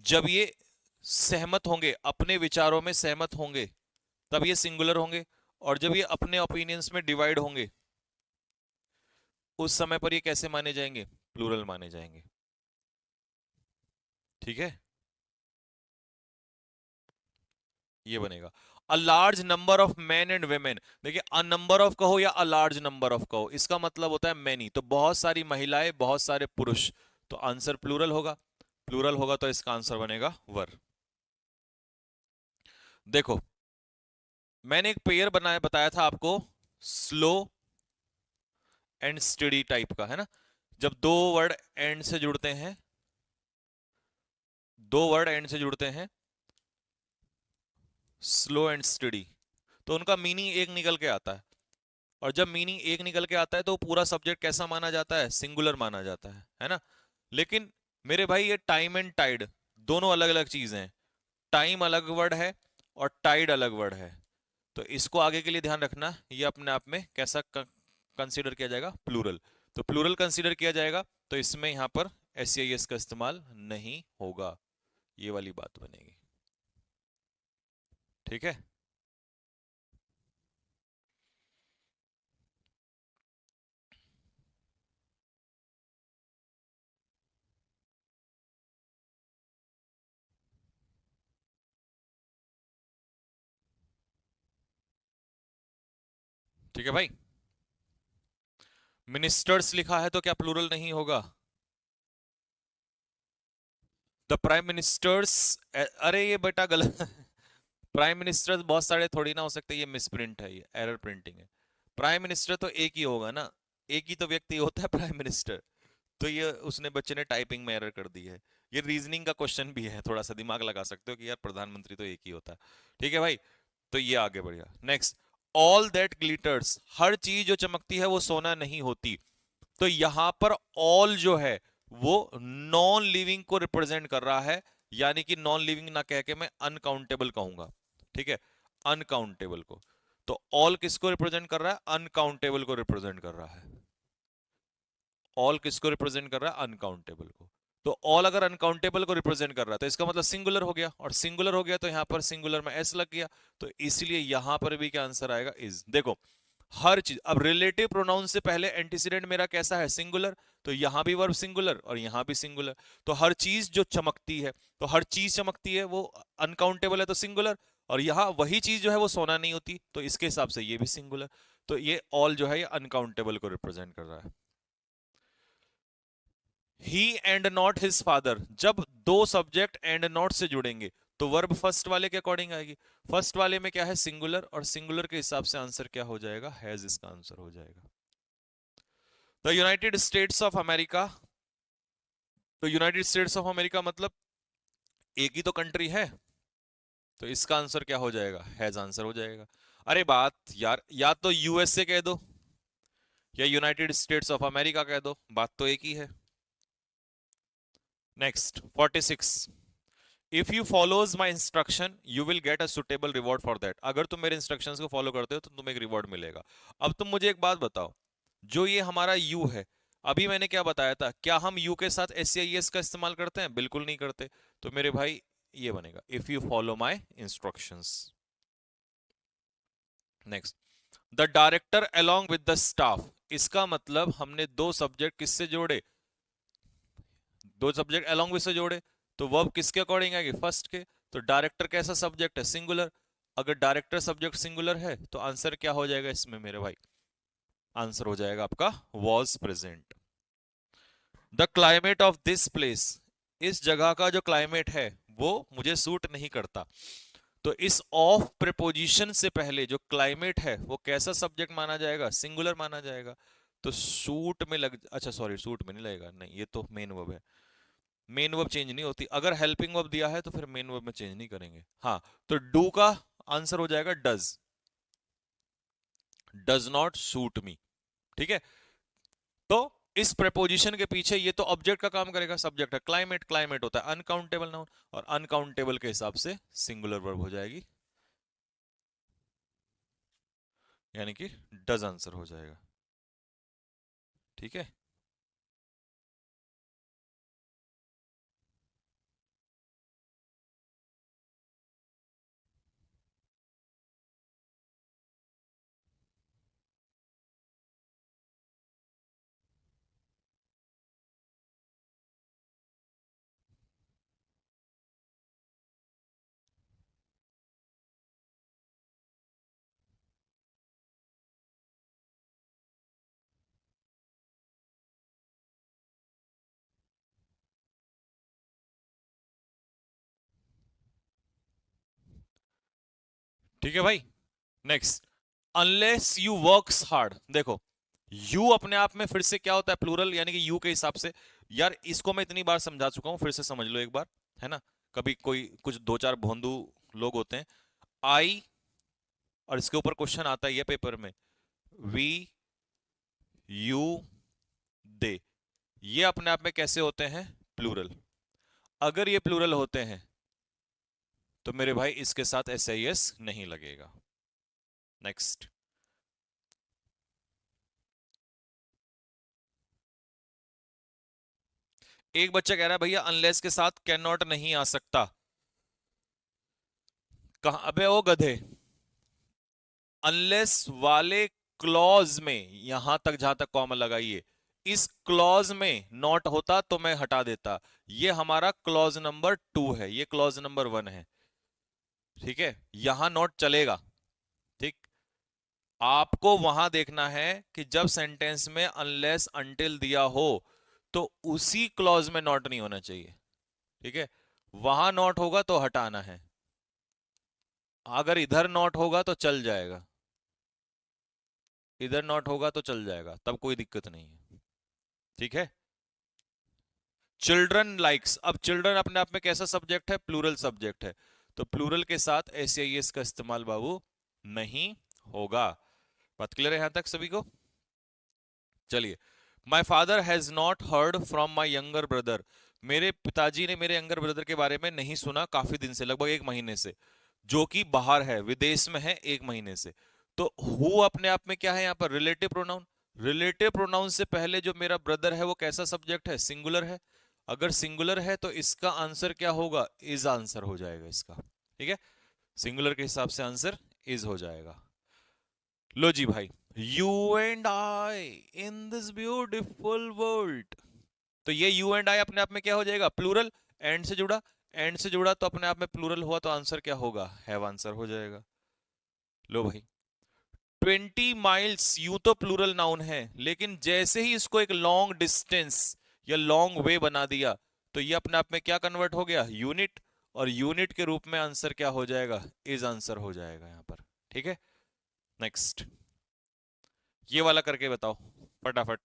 जब ये सहमत होंगे, अपने विचारों में सहमत होंगे, तब ये सिंगुलर होंगे। और जब ये अपने ओपिनियंस में डिवाइड होंगे, उस समय पर ये कैसे माने जाएंगे? प्लूरल माने जाएंगे। ठीक है, ये बनेगा। अ large number of man and women, देखिए अ नंबर ऑफ कहो या अ लार्ज नंबर ऑफ कहो, इसका मतलब होता है मैनी, तो बहुत सारी महिलाएं, बहुत सारे पुरुष, तो आंसर प्लूरल होगा। प्लूरल होगा तो इसका आंसर बनेगा वर। देखो मैंने एक पेयर बनाया, बताया था आपको, स्लो एंड स्टडी टाइप का, है ना। जब दो वर्ड एंड से जुड़ते हैं, दो वर्ड एंड से जुड़ते हैं, स्लो एंड स्टडी, तो उनका मीनिंग एक निकल के आता है। और जब मीनिंग एक निकल के आता है तो पूरा सब्जेक्ट कैसा माना जाता है, सिंगुलर माना जाता है ना। लेकिन मेरे भाई ये टाइम एंड टाइड दोनों अलग अलग चीजें हैं। टाइम अलग वर्ड है और टाइड अलग वर्ड है, तो इसको आगे के लिए ध्यान रखना, ये अपने आप में कैसा कंसीडर किया जाएगा, प्लूरल। तो प्लूरल कंसीडर किया जाएगा, तो इसमें यहां पर एस का इस्तेमाल नहीं होगा, ये वाली बात बनेगी। ठीक है। ठीक है भाई, मिनिस्टर्स लिखा है तो क्या प्लूरल नहीं होगा? द प्राइम मिनिस्टर्स, अरे ये बेटा गलत प्राइम मिनिस्टर बहुत सारे थोड़ी ना हो सकते, ये मिसप्रिंट है, ये एरर प्रिंटिंग है। प्राइम मिनिस्टर तो एक ही होगा ना, एक ही तो व्यक्ति होता है प्राइम मिनिस्टर। तो ये उसने बच्चे ने टाइपिंग में एरर कर दी है। ये रीजनिंग का क्वेश्चन भी है, थोड़ा सा दिमाग लगा सकते हो कि यार प्रधानमंत्री तो एक ही होता है। ठीक है भाई, तो ये आगे बढ़िया। नेक्स्ट, ऑल दैट ग्लिटर्स, हर चीज जो चमकती है वो सोना नहीं होती। तो यहां पर ऑल जो है वो नॉन लिविंग को रिप्रेजेंट कर रहा है, यानी कि नॉन लिविंग ना कह के मैं अनकाउंटेबल कहूंगा। ठीक है, अनकाउंटेबल को। तो ऑल किसको रिप्रेजेंट कर रहा है, अनकाउंटेबल को रिप्रेजेंट कर रहा है। ऑल किसको रिप्रेजेंट कर रहा है, अनकाउंटेबल को। तो ऑल अगर अनकाउंटेबल को रिप्रेजेंट कर रहा है तो इसका मतलब सिंगुलर हो गया, और सिंगुलर हो गया तो यहां पर सिंगुलर में एस लग गया, तो इसलिए यहां पर भी क्या आंसर आएगा, इज। देखो हर चीज, अब रिलेटिव प्रोनाउन से पहले एंटीसीडेंट मेरा कैसा है, सिंगुलर, तो यहां भी वर्ब सिंगुलर और यहां भी सिंगुलर। तो हर चीज जो चमकती है, तो हर चीज चमकती है वो अनकाउंटेबल है तो सिंगुलर, और यहां वही चीज जो है वो सोना नहीं होती, तो इसके हिसाब से ये भी सिंगुलर। तो ये ऑल जो है ये अनकाउंटेबल को रिप्रेजेंट कर रहा है। ही एंड नॉट हिज फादर, जब दो सब्जेक्ट एंड नॉट से जुड़ेंगे तो वर्ब फर्स्ट वाले के अकॉर्डिंग आएगी। फर्स्ट वाले में क्या है, सिंगुलर, और सिंगुलर के हिसाब से आंसर क्या हो जाएगा, हैज, इसका आंसर हो जाएगा। The United states of America, तो यूनाइटेड स्टेट्स ऑफ अमेरिका मतलब एक ही तो कंट्री है, तो इसका आंसर क्या हो जाएगा, हैज आंसर हो जाएगा। अरे बात यार, या तो यूएसए कह दो या यूनाइटेड स्टेट्स ऑफ अमेरिका कह दो, बात तो एक ही है। Next 46, if you follows my instruction you will get a suitable reward for that, अगर तुम मेरे इंस्ट्रक्शंस को फॉलो करते हो तो तुम्हें एक रिवॉर्ड मिलेगा। अब तुम मुझे एक बात बताओ, जो ये हमारा यू है, अभी मैंने क्या बताया था, क्या हम यू के साथ एस का इस्तेमाल करते हैं, बिल्कुल नहीं करते। तो मेरे भाई ये बनेगा, if you follow my instructions. Next, the director along with the staff, इसका मतलब हमने दो सब्जेक्ट किससे जोड़े, दो सब्जेक्ट अलोंग विद से जोड़े, तो वर्ब किसके अकॉर्डिंग आएगी, फर्स्ट के। तो डायरेक्टर कैसा सब्जेक्ट है, सिंगुलर, अगर डायरेक्टर सब्जेक्ट सिंगुलर है तो आंसर क्या हो जाएगा इसमें मेरे भाई, आंसर हो जाएगा आपका was present. The climate of this place, इस जगह का जो क्लाइमेट है वो मुझे सूट नहीं करता। तो इस ऑफ प्रीपोजिशन से पहले जो क्लाइमेट है वो कैसा सब्जेक्ट माना जाएगा, सिंगुलर माना जाएगा। तो सूट में लग, अच्छा सॉरी सूट में नहीं लगेगा, नहीं ये तो मेन वर्ब है, मेन वर्ब चेंज नहीं होती, अगर हेल्पिंग वर्ब दिया है तो फिर मेन वर्ब में चेंज नहीं करेंगे। हाँ, तो डू का आंसर हो जाएगा does, does not suit me. ठीक है, तो इस प्रपोजिशन के पीछे ये तो ऑब्जेक्ट का काम करेगा, सब्जेक्ट है क्लाइमेट, क्लाइमेट होता है अनकाउंटेबल नाउन, और अनकाउंटेबल के हिसाब से सिंगुलर वर्ब हो जाएगी, यानी कि डज आंसर हो जाएगा। ठीक है। ठीक है भाई। Next, unless you works hard. देखो यू अपने आप में फिर से क्या होता है, प्लूरल, यानी कि यू के हिसाब से। यार इसको मैं इतनी बार समझा चुका हूं, फिर से समझ लो एक बार, है ना। कभी कोई कुछ दो चार भोंदू लोग होते हैं। आई, और इसके ऊपर क्वेश्चन आता है पेपर में, वी, यू, दे, ये अपने आप में कैसे होते हैं, प्लूरल। अगर ये प्लूरल होते हैं तो मेरे भाई इसके साथ एस आई एस नहीं लगेगा। नेक्स्ट, एक बच्चा कह रहा है भैया अनलेस के साथ कैन नॉट नहीं आ सकता। कहां, अबे ओ गधे, अनलेस वाले क्लॉज में, यहां तक जहां तक कॉमा लगाइए, इस क्लॉज में नॉट होता तो मैं हटा देता। ये हमारा क्लॉज नंबर 2 है, ये क्लॉज नंबर 1 है, ठीक है। यहां नॉट चलेगा, ठीक। आपको वहां देखना है कि जब सेंटेंस में अनलेस अनटिल दिया हो तो उसी क्लॉज में नॉट नहीं होना चाहिए, ठीक है। वहां नॉट होगा तो हटाना है, अगर इधर नॉट होगा तो चल जाएगा, इधर नॉट होगा तो चल जाएगा, तब कोई दिक्कत नहीं है, ठीक है। चिल्ड्रन लाइक्स, अब चिल्ड्रन अपने आप में कैसा सब्जेक्ट है, प्लूरल सब्जेक्ट है, तो प्लूरल के साथ एस का इस्तेमाल बाबू नहीं होगा। बात क्लियर है यहां तक सभी को। चलिए, my father has not heard from my younger brother. मेरे पिताजी ने मेरे यंगर ब्रदर के बारे में नहीं सुना काफी दिन से, लगभग 1 महीने से, जो कि बाहर है, विदेश में है 1 महीने से। तो हु अपने आप में क्या है यहां पर, रिलेटिव प्रोनाउन। रिलेटिव प्रोनाउन से पहले जो मेरा ब्रदर है वो कैसा सब्जेक्ट है, सिंगुलर है। अगर सिंगुलर है तो इसका आंसर क्या होगा, इज आंसर हो जाएगा इसका, ठीक है। सिंगुलर के हिसाब से आंसर इज हो जाएगा। लो जी भाई, you and I in this beautiful world, तो ये यू एंड आई अपने आप में क्या हो जाएगा, प्लूरल। एंड से जुड़ा, एंड से जुड़ा तो अपने आप में प्लूरल हुआ, तो आंसर क्या होगा, हैव आंसर हो जाएगा। लो भाई, 20 माइल्स यूं तो प्लूरल नाउन है, लेकिन जैसे ही इसको एक लॉन्ग डिस्टेंस या लॉन्ग वे बना दिया तो ये अपने आप में क्या कन्वर्ट हो गया, यूनिट। और यूनिट के रूप में आंसर क्या हो जाएगा, इज आंसर हो जाएगा यहां पर, ठीक है। नेक्स्ट, ये वाला करके बताओ फटाफट।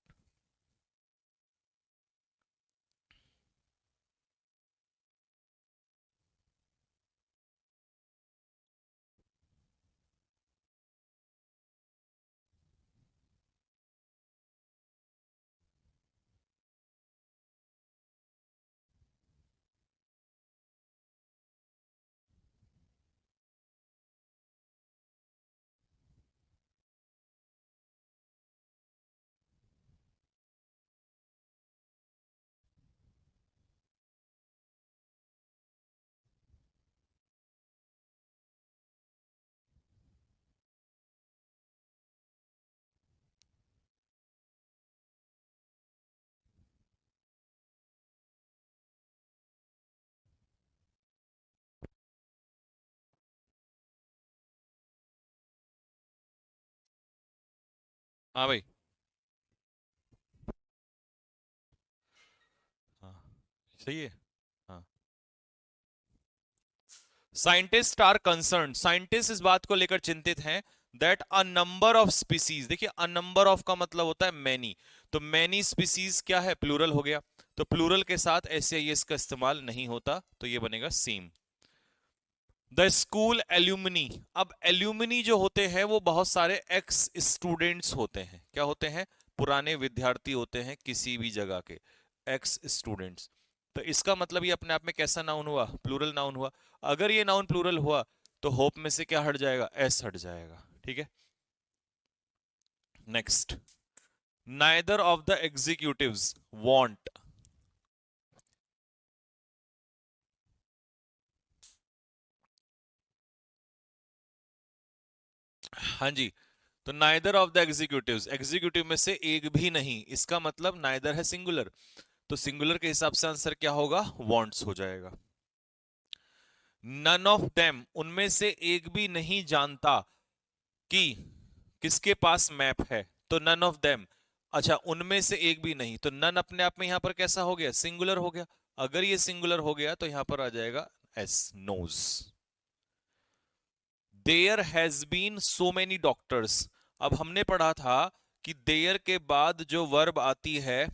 हाँ भाई, हाँ सही है। हाँ, साइंटिस्ट आर कंसर्न, साइंटिस्ट इस बात को लेकर चिंतित हैं that a number of species, देखिए अ नंबर ऑफ का मतलब होता है मैनी, तो मैनी स्पीसीज क्या है, प्लूरल हो गया, तो प्लूरल के साथ एस का इस्तेमाल नहीं होता, तो ये बनेगा सेम। द स्कूल एल्यूमिनी, अब एल्यूमिनी जो होते हैं वो बहुत सारे एक्स स्टूडेंट्स होते हैं, क्या होते हैं, पुराने विद्यार्थी होते हैं किसी भी जगह के, एक्स स्टूडेंट्स। तो इसका मतलब ये अपने आप में कैसा नाउन हुआ, प्लूरल नाउन हुआ। अगर ये नाउन प्लूरल हुआ तो होप में से क्या हट जाएगा, एस हट जाएगा, ठीक है। Next, neither of the executives want, हाँ जी, तो neither of the executives, executive में से एक भी नहीं, इसका मतलब नाइदर है सिंगुलर, तो सिंगुलर के हिसाब से आंसर क्या होगा, वांट्स हो जाएगा। नन ऑफ देम, उनमें से एक भी नहीं जानता कि किसके पास मैप है, तो नन ऑफ देम, अच्छा उनमें से एक भी नहीं, तो नन अपने आप में यहां पर कैसा हो गया, सिंगुलर हो गया। अगर ये सिंगुलर हो गया तो यहां पर आ जाएगा S, knows. There has been so many doctors. अब हमने पढ़ा था कि देयर के बाद जो वर्ब आती है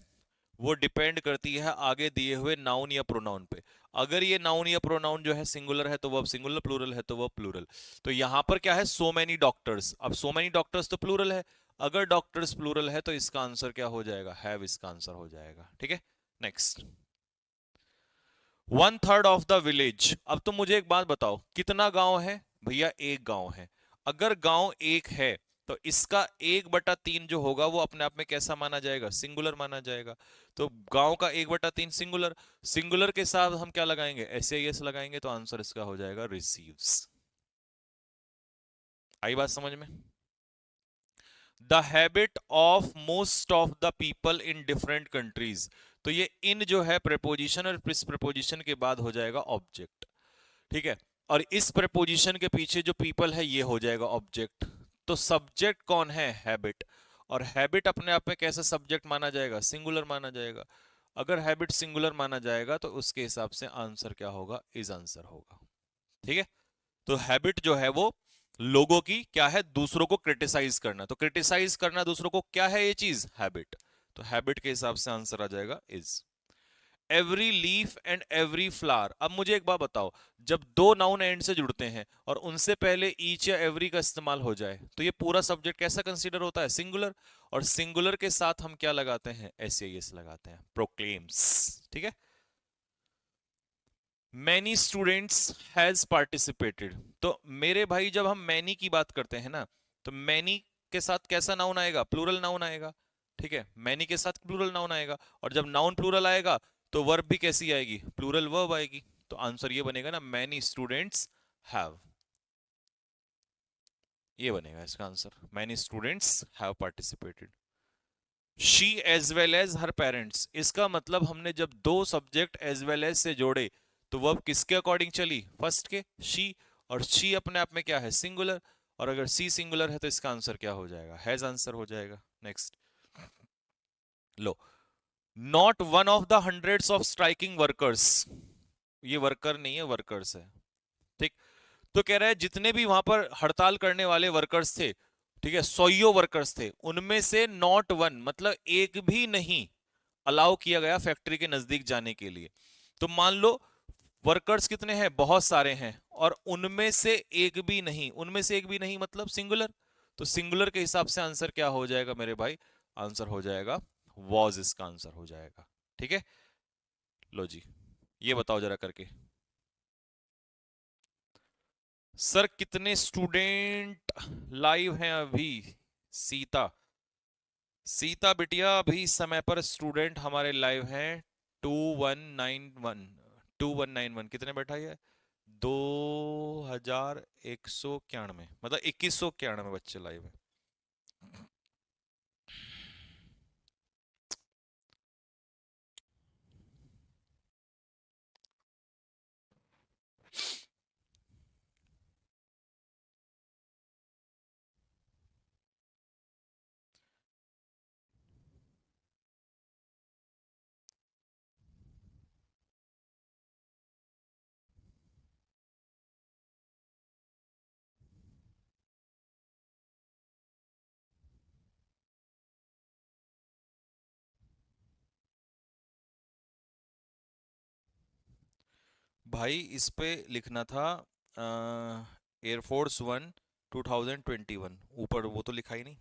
वो डिपेंड करती है आगे दिए हुए नाउन या प्रोनाउन पे। अगर ये नाउन या प्रोनाउन जो है सिंगुलर है तो वर्ब सिंगुलर, प्लूरल है तो वर्ब प्लूरल। तो यहां पर क्या है, सो मेनी डॉक्टर्स। अब सो मेनी डॉक्टर्स तो प्लूरल है, अगर डॉक्टर्स प्लूरल है तो इसका आंसर क्या हो जाएगा, हैव इसका आंसर हो जाएगा। ठीक है, नेक्स्ट। 1/3 of the village. अब तुम मुझे एक बात बताओ, कितना गांव है भैया, एक गांव है। अगर गांव एक है तो इसका 1/3 जो होगा वो अपने आप में कैसा माना जाएगा, सिंगुलर माना जाएगा। तो गांव का 1/3 सिंगुलर, सिंगुलर के साथ हम क्या लगाएंगे, एस लगाएंगे, तो आंसर इसका हो जाएगा रिसीव्स। आई बात समझ में। The habit of most of the people in different countries. तो ये इन जो है प्रेपोजिशन, और इस प्रेपोजिशन के बाद हो जाएगा ऑब्जेक्ट। ठीक है, और इस प्रेपोजिशन के पीछे जो पीपल है ये हो जाएगा ऑब्जेक्ट। तो सब्जेक्ट कौन है, हैबिट। और हैबिट अपने आप में कैसे सब्जेक्ट माना जाएगा, सिंगुलर माना जाएगा। अगर हैबिट सिंगुलर माना जाएगा तो उसके हिसाब से आंसर क्या होगा, इज आंसर होगा। ठीक है, तो हैबिट जो है वो लोगों की क्या है, दूसरों को क्रिटिसाइज करना। तो क्रिटिसाइज करना दूसरों को क्या है, ये चीज हैबिट। तो हैबिट के हिसाब से आंसर आ जाएगा is. Every leaf and every flower. अब मुझे एक बात बताओ, जब दो नाउन एंड से जुड़ते हैं और उनसे पहले ईच या एवरी का इस्तेमाल हो जाए तो ये पूरा सब्जेक्ट कैसा कंसीडर होता है, सिंगुलर। और सिंगुलर के साथ हम क्या लगाते हैं, एस लगाते हैं, प्रोक्लेम्स। ठीक है, मैनी स्टूडेंट्स हैज पार्टिसिपेटेड। तो मेरे भाई जब हम मैनी की बात करते हैं ना, तो मैनी के साथ कैसा नाउन आएगा, प्लूरल नाउन आएगा। ठीक है, मैनी के साथ प्लूरल नाउन आएगा, और जब नाउन प्लूरल आएगा तो वर्ब भी कैसी आएगी, प्लूरल वर्ब आएगी। तो आंसर ये बनेगा ना, मैनी स्टूडेंट्स हैव। ये बनेगा इसका answer, many students have participated. She as well as her parents. इसका मतलब हमने जब दो सब्जेक्ट एज वेल एज से जोड़े तो वर्ब किसके अकॉर्डिंग चली, फर्स्ट के, शी। और शी अपने आप में क्या है, सिंगुलर। और अगर सी सिंगुलर है तो इसका आंसर क्या हो जाएगा, हैज आंसर हो जाएगा। Next low, not one of the hundreds of striking workers. ये वर्कर नहीं है, वर्कर्स है। ठीक, तो कह रहा है जितने भी वहां पर हड़ताल करने वाले वर्कर्स थे, ठीक है, सौयों वर्कर्स थे, उनमें से नॉट वन मतलब एक भी नहीं अलाउ किया गया फैक्ट्री के नजदीक जाने के लिए। तो मान लो वर्कर्स कितने हैं, बहुत सारे हैं, और उनमें से एक भी नहीं, उनमें से एक भी नहीं मतलब सिंगुलर। तो सिंगुलर के हिसाब से आंसर क्या हो जाएगा मेरे भाई, आंसर हो जाएगा वॉज, इसका आंसर हो जाएगा। ठीक है, लो जी, ये बताओ जरा करके। सर कितने स्टूडेंट लाइव हैं अभी, सीता। सीता बिटिया अभी इस समय पर स्टूडेंट हमारे लाइव हैं 2191। 2191 कितने बैठा है, 2191, मतलब 2191 बच्चे लाइव हैं। भाई इस पे लिखना था एयरफोर्स वन 2021, ऊपर वो तो लिखा ही नहीं।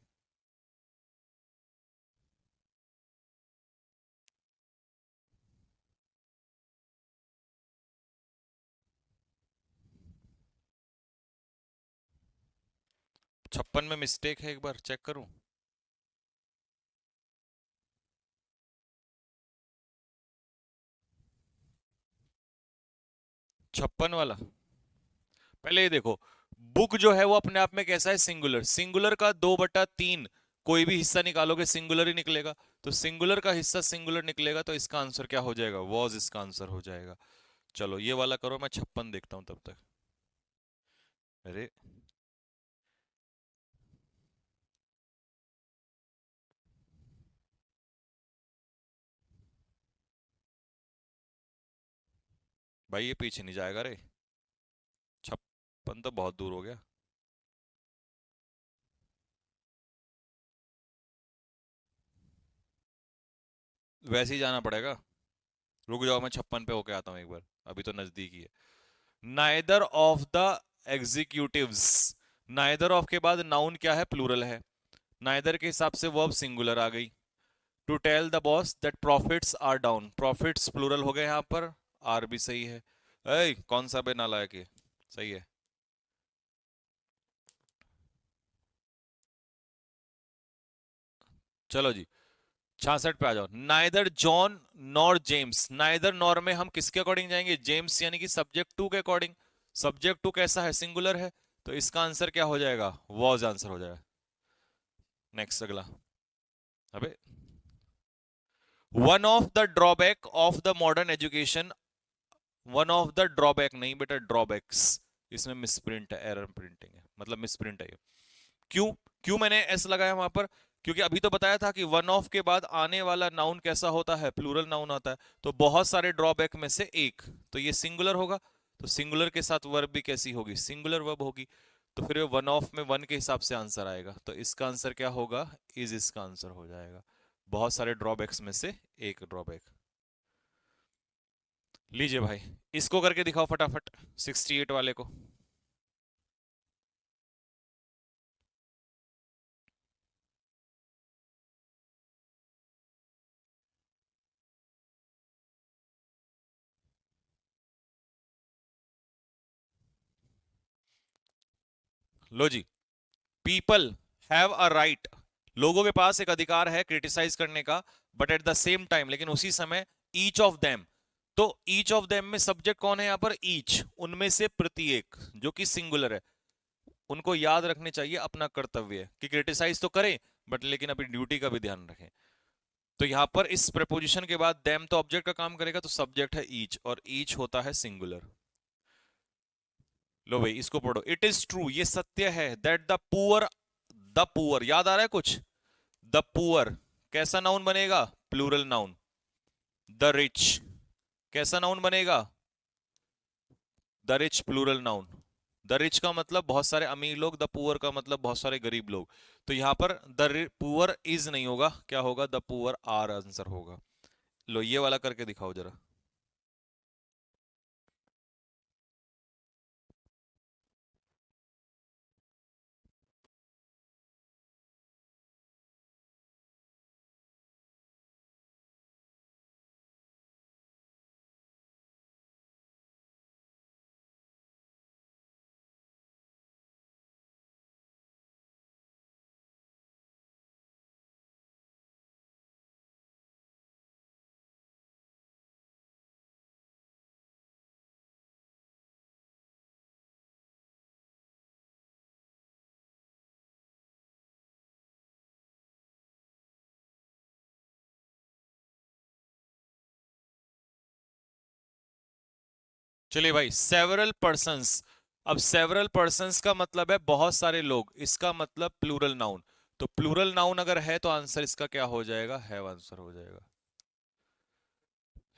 छप्पन में मिस्टेक है, एक बार चेक करूं। 56 वाला, पहले ये देखो, बुक जो है वो अपने आप में कैसा है, सिंगुलर। सिंगुलर का 2/3 कोई भी हिस्सा निकालोगे सिंगुलर ही निकलेगा। तो सिंगुलर का हिस्सा सिंगुलर निकलेगा, तो इसका आंसर क्या हो जाएगा, वॉज इसका आंसर हो जाएगा। चलो ये वाला करो, मैं 56 देखता हूं तब तक। अरे भाई ये पीछे नहीं जाएगा रे, 56 तो बहुत दूर हो गया। वैसे ही जाना पड़ेगा। रुक जाओ, मैं 56 पे होके आता हूँ एक बार, अभी तो नजदीक ही है। Neither of the executives, neither of के बाद नाउन क्या है, प्लूरल है। नाइदर के हिसाब से वर्ब सिंगुलर आ गई। To tell the boss that profits are down, profits plural हो गए यहाँ पर। आर भी सही है। ऐ कौन सा बे नालायक है, सही है। चलो जी, 66 पे आ जाओ। Neither John nor James, neither nor में हम किसके अकॉर्डिंग जाएंगे, जेम्स यानी कि सब्जेक्ट टू के अकॉर्डिंग। सब्जेक्ट टू कैसा है, सिंगुलर है, तो इसका आंसर क्या हो जाएगा, वॉज आंसर हो जाएगा। नेक्स्ट अगला। अबे, one of the drawback of the modern education, one of the drawback नहीं बेटा, ड्रॉबैक्स। इसमें मिसप्रिंट है, एरर प्रिंटिंग है, मतलब मिसप्रिंट है ये। क्यों, क्यों मैंने एस लगाया वहां पर, क्योंकि अभी तो बताया था कि वन ऑफ के बाद आने वाला नाउन कैसा होता है, प्लूरल नाउन आता है। तो बहुत सारे ड्रॉबैक में से एक, तो ये सिंगुलर होगा। तो सिंगुलर के साथ वर्ब भी कैसी होगी, सिंगुलर वर्ब होगी। तो फिर वन ऑफ में वन के हिसाब से आंसर आएगा, तो इसका आंसर क्या होगा, इज इसका आंसर हो जाएगा। बहुत सारे ड्रॉबैक्स में से एक ड्रॉबैक। लीजिए भाई, इसको करके दिखाओ फटाफट, 68 वाले को। लो जी, पीपल हैव अ राइट, लोगों के पास एक अधिकार है क्रिटिसाइज करने का, but at the same time, लेकिन उसी समय, ईच ऑफ देम, तो ईच ऑफ देम में सब्जेक्ट कौन है यहाँ पर, ईच, उनमें से प्रत्येक, जो कि सिंगुलर है। उनको याद रखने चाहिए, अपना कर्तव्य है कि क्रिटिसाइज तो करें, बट लेकिन अपनी ड्यूटी का भी ध्यान रखें। तो यहां पर इस प्रपोजिशन के बाद देम तो ऑब्जेक्ट का काम करेगा, तो सब्जेक्ट है ईच, और ईच होता है सिंगुलर। लो भाई, इसको पढ़ो। इट इज ट्रू, ये सत्य है, दैट द पुअर, याद आ रहा है कुछ, द पुअर कैसा नाउन बनेगा, प्लूरल नाउन। द रिच कैसा नाउन बनेगा, the rich plural noun. The rich का मतलब बहुत सारे अमीर लोग, द पुअर का मतलब बहुत सारे गरीब लोग। तो यहां पर द पुअर इज नहीं होगा, क्या होगा, द पुअर आर आंसर होगा। लो ये वाला करके दिखाओ जरा। चलिए भाई, सेवरल पर्सन्स। अब सेवरल पर्सन्स का मतलब है बहुत सारे लोग, इसका मतलब प्लूरल नाउन। तो प्लूरल नाउन अगर है तो आंसर इसका क्या हो जाएगा, हैव आंसर हो जाएगा।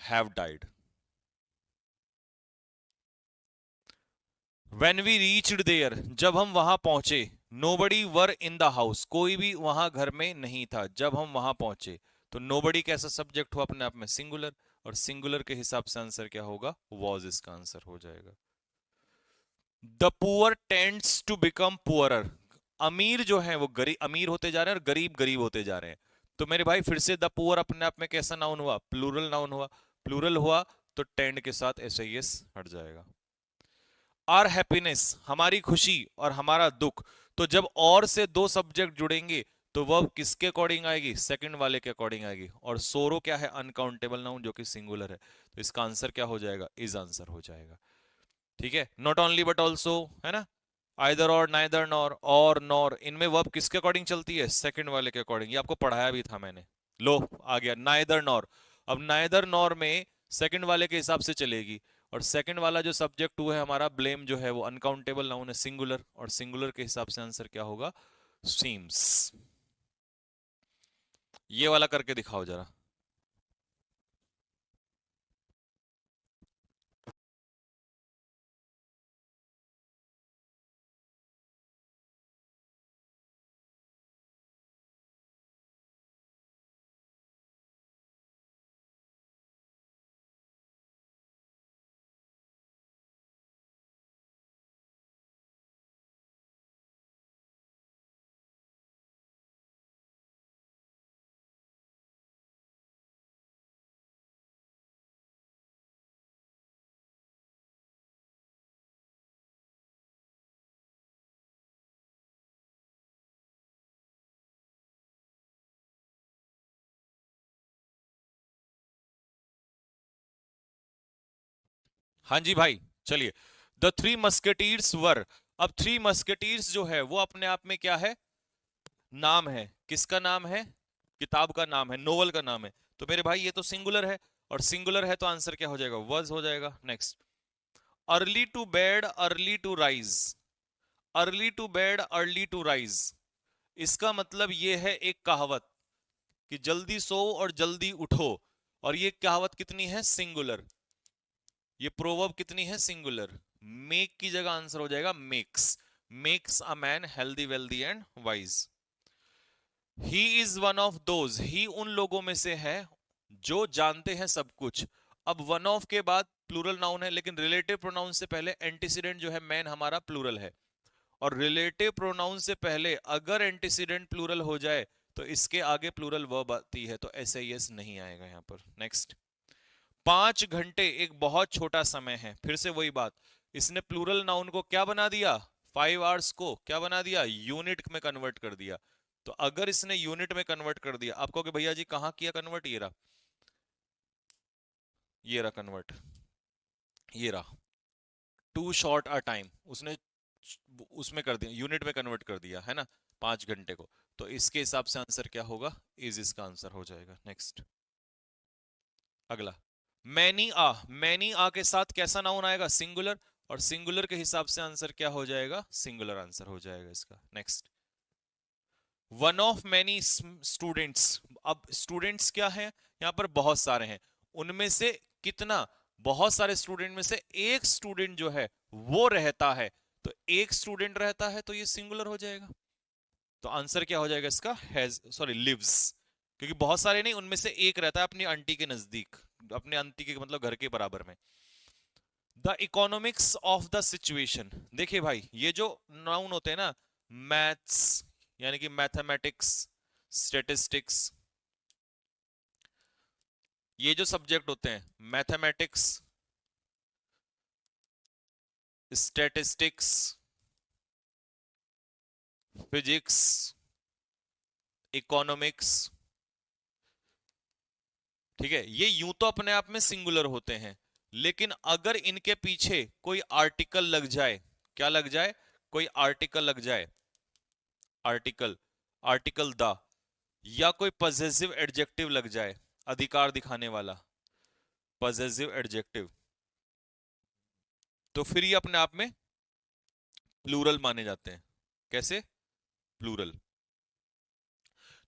Have died. When we reached there, जब हम वहां पहुंचे, nobody were in the house, कोई भी वहां घर में नहीं था जब हम वहां पहुंचे। तो nobody कैसा सब्जेक्ट हुआ, अपने आप में सिंगुलर, और सिंगुलर के हिसाब से आंसर क्या होगा, was इसका आंसर हो जाएगा। The poor tends to become poorer, अमीर जो है वो गरीब अमीर होते जा रहे हैं, और गरीब गरीब होते जा रहे हैं। तो मेरे भाई फिर से द पुअर अपने आप में कैसा नाउन हुआ, प्लूरल नाउन हुआ। प्लूरल हुआ तो टेंड के साथ एस आई एस हट जाएगा। आर हैप्पीनेस, हमारी खुशी और हमारा दुख, तो जब और से दो सब्जेक्ट जुड़ेंगे तो वह किसके अकॉर्डिंग आएगी, सेकंड वाले के अकॉर्डिंग आएगी। और सोरो क्या है, अनकाउंटेबल नाउन जो कि सिंगुलर है, तो इसका आंसर क्या हो जाएगा, इज आंसर हो जाएगा। ठीक है, नॉट ओनली बट ऑल्सो, है ना। आइदर और, नाइदर नॉर, और नॉर, इनमें वर्ब किसके अकॉर्डिंग चलती है, सेकंड वाले के अकॉर्डिंग, ये आपको पढ़ाया भी था मैंने। लो आ गया नाइदर नॉर। अब नाइदर नॉर में सेकंड वाले के हिसाब से चलेगी, और सेकंड वाला जो सब्जेक्ट टू है हमारा, ब्लेम जो है वो अनकाउंटेबल नाउन है, सिंगुलर, और सिंगुलर के हिसाब से आंसर क्या होगा, सीम्स। ये वाला करके दिखाओ जरा। हाँ जी भाई, चलिए। द थ्री मस्केटीर्स वर। अब थ्री मस्केटीर्स जो है वो अपने आप में क्या है? नाम है। किसका नाम है? किताब का नाम है, नोवेल का नाम है। तो मेरे भाई ये तो सिंगुलर है, और सिंगुलर है तो आंसर क्या हो जाएगा? वॉज हो जाएगा। Next, early to bed early to rise. Early to bed early to rise, इसका मतलब ये है एक कहावत कि जल्दी सो और जल्दी उठो। और ये कहावत कितनी है? सिंगुलर। ये प्रोवर्ब कितनी है? सिंगुलर। मेक की जगह आंसर हो जाएगा makes. Makes a man healthy wealthy and wise. He is one of those, he उन लोगों में से है जो जानते हैं सब कुछ। अब वन ऑफ के बाद प्लूरल नाउन है, लेकिन रिलेटिव प्रोनाउन से पहले एंटीसीडेंट जो है मैन हमारा प्लूरल है। और रिलेटिव प्रोनाउन से पहले अगर एंटीसीडेंट प्लूरल हो जाए तो इसके आगे प्लूरल वर्ब आती है, तो ऐसे यस नहीं आएगा यहां पर। नेक्स्ट, 5 घंटे एक बहुत छोटा समय है। फिर से वही बात, इसने प्लूरल नाउन को क्या बना दिया? 5 आवर्स को क्या बना दिया? यूनिट में कन्वर्ट कर दिया। तो अगर इसने यूनिट में कन्वर्ट कर दिया, आप कहोगे भैया जी कहां किया कन्वर्ट? ये रहा, ये रहा कन्वर्ट, ये रहा। टू शॉर्ट अ टाइम, उसने उसमें कर दिया, यूनिट में कन्वर्ट कर दिया है ना, 5 घंटे को। तो इसके हिसाब से आंसर क्या होगा? इज इसका आंसर हो जाएगा। नेक्स्ट, अगला, मैनी आ। मैनी आ के साथ कैसा नाउन आएगा? सिंगुलर। और सिंगुलर के हिसाब से आंसर क्या हो जाएगा? सिंगुलर आंसर हो जाएगा इसका। Next, one of many students. अब स्टूडेंट्स क्या है यहां पर? बहुत सारे हैं। उनमें से कितना? बहुत सारे स्टूडेंट में से एक स्टूडेंट जो है वो रहता है। तो एक स्टूडेंट रहता है तो ये सिंगुलर हो जाएगा। तो आंसर क्या हो जाएगा इसका? Has, sorry, lives. क्योंकि बहुत सारे नहीं, उनमें से एक रहता है अपनी आंटी के नजदीक, अपने आंटी के मतलब घर के बराबर में। The economics of the situation. देखिए भाई, ये जो नाउन होते हैं ना, मैथ्स यानी कि मैथमेटिक्स, स्टेटिस्टिक्स, ये जो सब्जेक्ट होते हैं, मैथमेटिक्स, स्टेटिस्टिक्स, फिजिक्स, इकोनॉमिक्स, ठीक है, ये यूं तो अपने आप में सिंगुलर होते हैं, लेकिन अगर इनके पीछे कोई आर्टिकल लग जाए, क्या लग जाए? कोई आर्टिकल लग जाए, आर्टिकल, आर्टिकल द, या कोई पजेसिव एडजेक्टिव लग जाए, अधिकार दिखाने वाला पजेसिव एडजेक्टिव, तो फिर ये अपने आप में प्लूरल माने जाते हैं। कैसे? प्लूरल।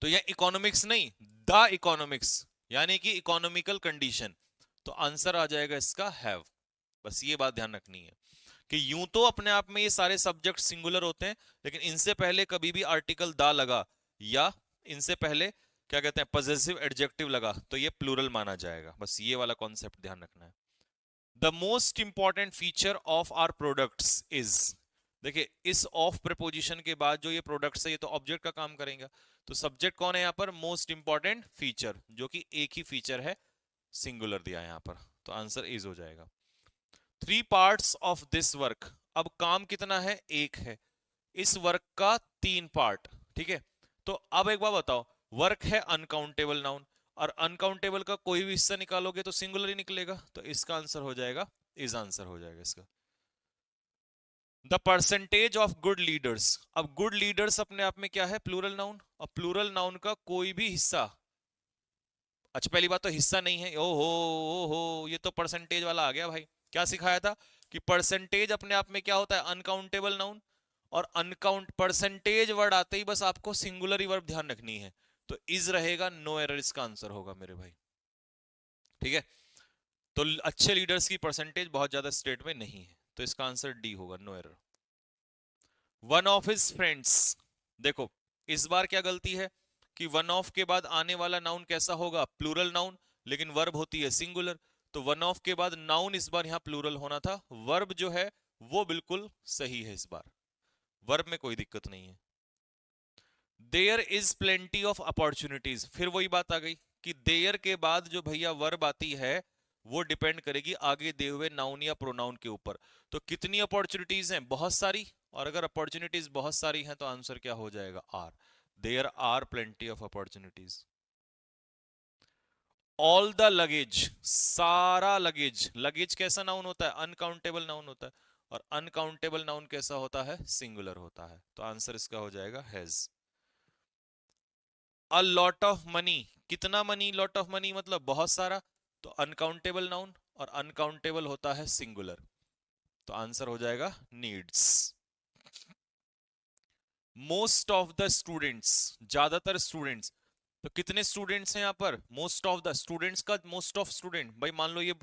तो यह इकोनॉमिक्स नहीं, द इकोनॉमिक्स, यानी कि इकोनॉमिकल कंडीशन। तो आंसर आ जाएगा इसका हैव। बस ये बात ध्यान रखनी है कि यूं तो अपने आप में ये सारे सब्जेक्ट सिंगुलर होते हैं, लेकिन इनसे पहले कभी भी आर्टिकल दा लगा, या इनसे पहले क्या कहते हैं, पजेसिव एडजेक्टिव लगा, तो ये प्लूरल माना जाएगा। बस ये वाला कॉन्सेप्ट ध्यान रखना है। The most important feature of our products is. देखिए, इस ऑफ प्रपोजिशन के बाद जो ये प्रोडक्ट्स है, ये तो ऑब्जेक्ट का काम करेंगे। तो सब्जेक्ट कौन है यहाँ पर? मोस्ट इंपॉर्टेंट फीचर, जो कि एक ही फीचर है, सिंगुलर दिया है यहाँ पर, तो आंसर इज हो जाएगा। 3 पार्ट्स ऑफ दिस वर्क। अब काम कितना है? एक है। इस वर्क का 3 पार्ट, ठीक है। तो अब एक बात बताओ, वर्क है अनकाउंटेबल नाउन, और अनकाउंटेबल का कोई भी हिस्सा निकालोगे तो सिंगुलर ही निकलेगा, तो इसका आंसर हो जाएगा इज, आंसर हो जाएगा इसका। The percentage of good leaders. अब गुड लीडर्स अपने आप में क्या है? Plural noun. और प्लूरल नाउन का कोई भी हिस्सा, अच्छा पहली बात तो हिस्सा नहीं है, ओ हो ये तो परसेंटेज वाला आ गया भाई। क्या सिखाया था कि परसेंटेज अपने आप में क्या होता है? Uncountable noun. और अनकाउंट परसेंटेज वर्ड आते ही बस आपको सिंगुलर ही वर्ब ध्यान रखनी है, तो इज रहेगा, नो एरर इसका आंसर होगा मेरे भाई। ठीक है, तो अच्छे लीडर्स की परसेंटेज बहुत ज्यादा स्टेट में नहीं है, तो इसका आंसर डी होगा, no error. One of his friends. देखो, इस बार क्या गलती है कि वन ऑफ के बाद आने वाला नाउन कैसा होगा? प्लूरल नाउन, लेकिन वर्ब होती है सिंगुलर। तो वन ऑफ के बाद नाउन इस बार यहां प्लूरल होना था, वर्ब जो है वो बिल्कुल सही है इस बार, वर्ब में कोई दिक्कत नहीं है। There is plenty of opportunities, फिर वही बात आ गई कि देयर के बाद जो भैया वर्ब आती है वो डिपेंड करेगी आगे दिए हुए नाउन या प्रोनाउन के ऊपर। तो कितनी अपॉर्चुनिटीज हैं? बहुत सारी। और अगर अपॉर्चुनिटीज बहुत सारी हैं तो आंसर क्या हो जाएगा? Are. There are plenty of opportunities. All the luggage, सारा लगेज। लगेज कैसा नाउन होता है? अनकाउंटेबल नाउन होता है। और अनकाउंटेबल नाउन कैसा होता है? सिंगुलर होता है। तो आंसर इसका हो जाएगा has. A lot of money, कितना मनी? लॉट ऑफ मनी मतलब बहुत सारा। तो अनकाउंटेबल नाउन, और अनकाउंटेबल होता है सिंगुलर। तो आंसर हो जाएगा needs. Most of the students, ज्यादातर स्टूडेंट्स। तो कितने स्टूडेंट्स हैं यहां पर? मोस्ट ऑफ द स्टूडेंट्स का मोस्ट ऑफ स्टूडेंट, भाई मान लो ये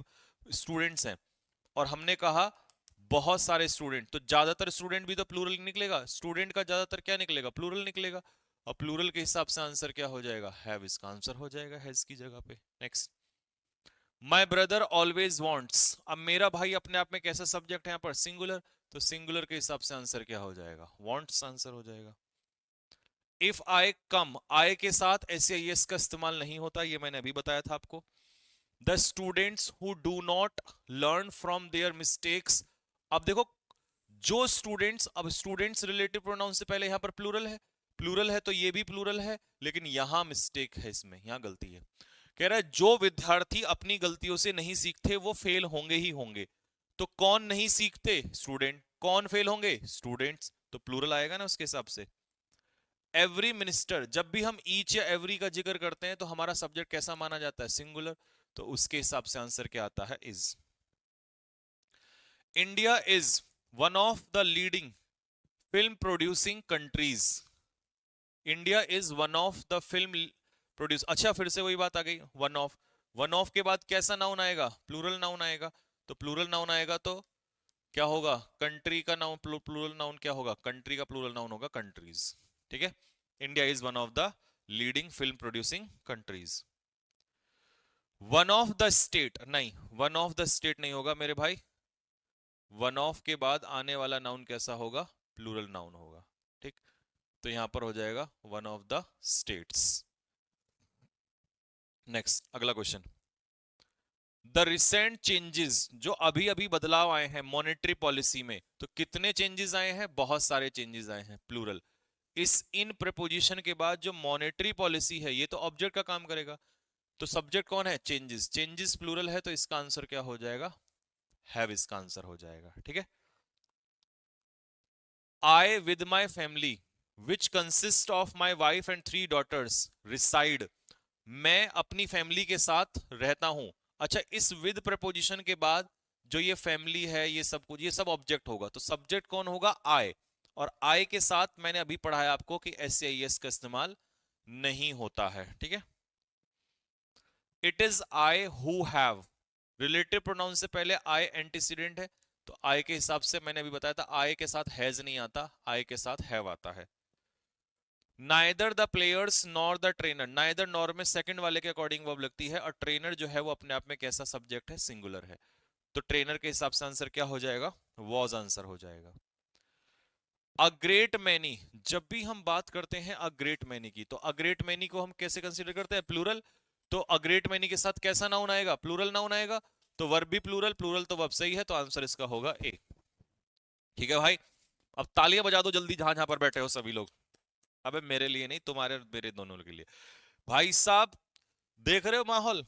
स्टूडेंट्स हैं और हमने कहा बहुत सारे स्टूडेंट, तो ज्यादातर स्टूडेंट भी तो प्लूरल निकलेगा। स्टूडेंट का ज्यादातर क्या निकलेगा? प्लूरल निकलेगा। और प्लूरल के हिसाब से आंसर क्या हो जाएगा? हैव। इसका आंसर हो जाएगा हैज की जगह पे। Next, my brother always wants. अब मेरा भाई अपने आप में कैसा सब्जेक्ट है यहाँ पर? सिंगुलर। तो सिंगुलर के हिसाब से आंसर क्या हो जाएगा? वॉन्ट्स आंसर हो जाएगा। इफ आई कम, आई के साथ एस या यस का इस्तेमाल नहीं होता, ये मैंने अभी बताया था आपको। The students who do not learn from their mistakes. अब देखो, जो स्टूडेंट्स, अब स्टूडेंट्स रिलेटिव प्रोनाउन से पहले यहां पर प्लूरल है। प्लूरल है तो ये भी प्लूरल है, लेकिन यहां मिस्टेक है, इसमें यहां गलती है। कह रहा है जो विद्यार्थी अपनी गलतियों से नहीं सीखते वो फेल होंगे ही होंगे। तो कौन नहीं सीखते? स्टूडेंट। कौन फेल होंगे? स्टूडेंट्स। तो प्लूरल आएगा ना उसके हिसाब से। एवरी मिनिस्टर, जब भी हम ईच या एवरी का जिक्र करते हैं तो हमारा सब्जेक्ट कैसा माना जाता है? सिंगुलर। तो उसके हिसाब से आंसर क्या आता है? Is. India is one of the leading film producing countries. India is one of the film produce, अच्छा फिर से वही बात आ गई, वन ऑफ। वन ऑफ के बाद कैसा नाउन आएगा? प्लूरल नाउन आएगा। तो प्लूरल नाउन आएगा तो क्या होगा? कंट्री का नाउन, प्लूरल नाउन क्या होगा? कंट्री का प्लूरल नाउन होगा कंट्रीज। ठीक है। India is one of the leading film producing countries. One of the state, नहीं, वन ऑफ द स्टेट नहीं होगा मेरे भाई। वन ऑफ के बाद आने वाला नाउन कैसा होगा? प्लूरल नाउन होगा। ठीक। तो यहां पर हो जाएगा one of the states. Next, अगला क्वेश्चन। द रिसेंट चेंजेस, जो अभी अभी बदलाव आए हैं मॉनेटरी पॉलिसी में, तो कितने चेंजेस आए हैं? बहुत सारे चेंजेस आए हैं, प्लूरल। इस इन प्रपोजिशन के बाद जो मॉनेटरी पॉलिसी है, ये तो ऑब्जेक्ट का काम करेगा। तो सब्जेक्ट कौन है? चेंजेस। चेंजेस प्लूरल है तो इसका आंसर क्या हो जाएगा? हैव इसका आंसर हो जाएगा। ठीक है। I with my family which consist of my wife and 3 daughters reside. मैं अपनी फैमिली के साथ रहता हूं। अच्छा, इस विद प्रपोजिशन के बाद जो ये फैमिली है, ये सब कुछ, ये सब ऑब्जेक्ट होगा। तो सब्जेक्ट कौन होगा? आई। और आई के साथ मैंने अभी पढ़ाया आपको कि एस या एस का इस्तेमाल नहीं होता है। ठीक है। It is I who have, relative pronoun से पहले आई एंटीसीडेंट है। तो आई के हिसाब से मैंने अभी बताया था, आई के साथ हैज नहीं आता, आई के साथ हैव आता है। Neither the players nor the trainer, neither nor में सेकंड वाले के अकॉर्डिंग वर्ब लगती है, और ट्रेनर जो है वो अपने आप में कैसा सब्जेक्ट है? सिंगुलर है। तो ट्रेनर के हिसाब से आंसर क्या हो जाएगा? वॉज आंसर हो जाएगा। अ ग्रेट मैनी, जब भी हम बात करते हैं अ ग्रेट मैनी की, तो अ ग्रेट मैनी को हम कैसे कंसीडर करते हैं? प्लूरल। तो अ ग्रेट मैनी के साथ कैसा नाउन आएगा? प्लूरल नाउन आएगा। तो वर्ब भी प्लूरल, प्लूरल तो वर्ब सही है, तो आंसर इसका होगा ए। ठीक है भाई। अब तालियां बजा दो जल्दी, जहां जहां पर बैठे हो सभी लोग। अबे मेरे लिए नहीं, तुम्हारे और मेरे दोनों के लिए। भाई साहब, देख रहे हो माहौल?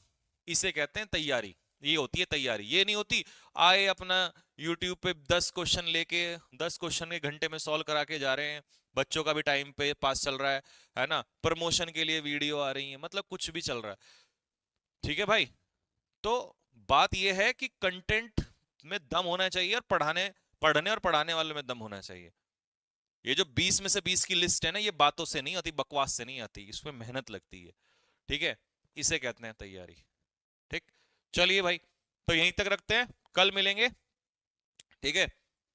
इसे कहते हैं तैयारी। ये होती है तैयारी, ये नहीं होती आए अपना यूट्यूब पे 10 क्वेश्चन लेके 10 क्वेश्चन के घंटे में सॉल्व करा के जा रहे हैं। बच्चों का भी टाइम पे पास चल रहा है ना? प्रमोशन के लिए वीडियो आ रही है, मतलब कुछ भी चल रहा है। ठीक है भाई। तो बात यह है कि कंटेंट में दम होना चाहिए, और पढ़ाने पढ़ने और पढ़ाने वाले में दम होना चाहिए। ये जो 20 में से 20 की लिस्ट है ना, ये बातों से नहीं आती, बकवास से नहीं आती, इसमें मेहनत लगती है। ठीक है। इसे कहते हैं तैयारी। ठीक। चलिए भाई, तो यहीं तक रखते हैं, कल मिलेंगे। ठीक है।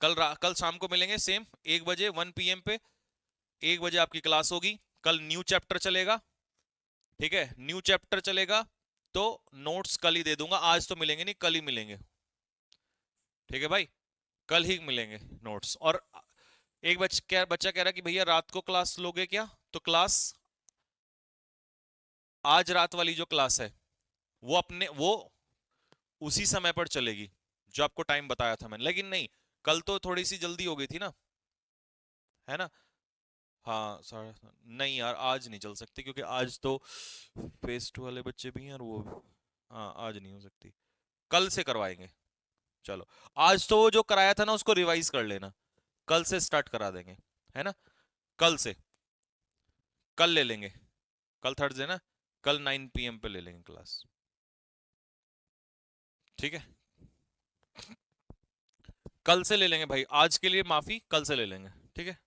कल शाम को मिलेंगे सेम 1 बजे, 1 PM पे 1 बजे आपकी क्लास होगी। कल न्यू चैप्टर चलेगा। ठीक है, न्यू चैप्टर चलेगा। तो नोट्स कल ही दे दूंगा, आज तो मिलेंगे नहीं, कल ही मिलेंगे। ठीक है भाई, कल ही मिलेंगे नोट्स। और एक बच्चा कह रहा कि भैया रात को क्लास लोगे क्या? तो क्लास, आज रात वाली जो क्लास है वो उसी समय पर चलेगी जो आपको टाइम बताया था मैंने। लेकिन नहीं, कल तो थोड़ी सी जल्दी हो गई थी ना, है ना? हाँ, नहीं यार, आज नहीं चल सकती, क्योंकि आज तो फेस्ट वाले बच्चे भी हैं और वो हाँ आज नहीं हो सकती, कल से करवाएंगे। चलो, आज तो वो जो कराया था ना उसको रिवाइज कर लेना, कल से स्टार्ट करा देंगे, है ना। कल से, कल ले लेंगे, कल थर्सडे ना, कल 9 PM पे ले लेंगे क्लास। ठीक है, कल से ले लेंगे भाई, आज के लिए माफी, कल से ले लेंगे, ठीक है।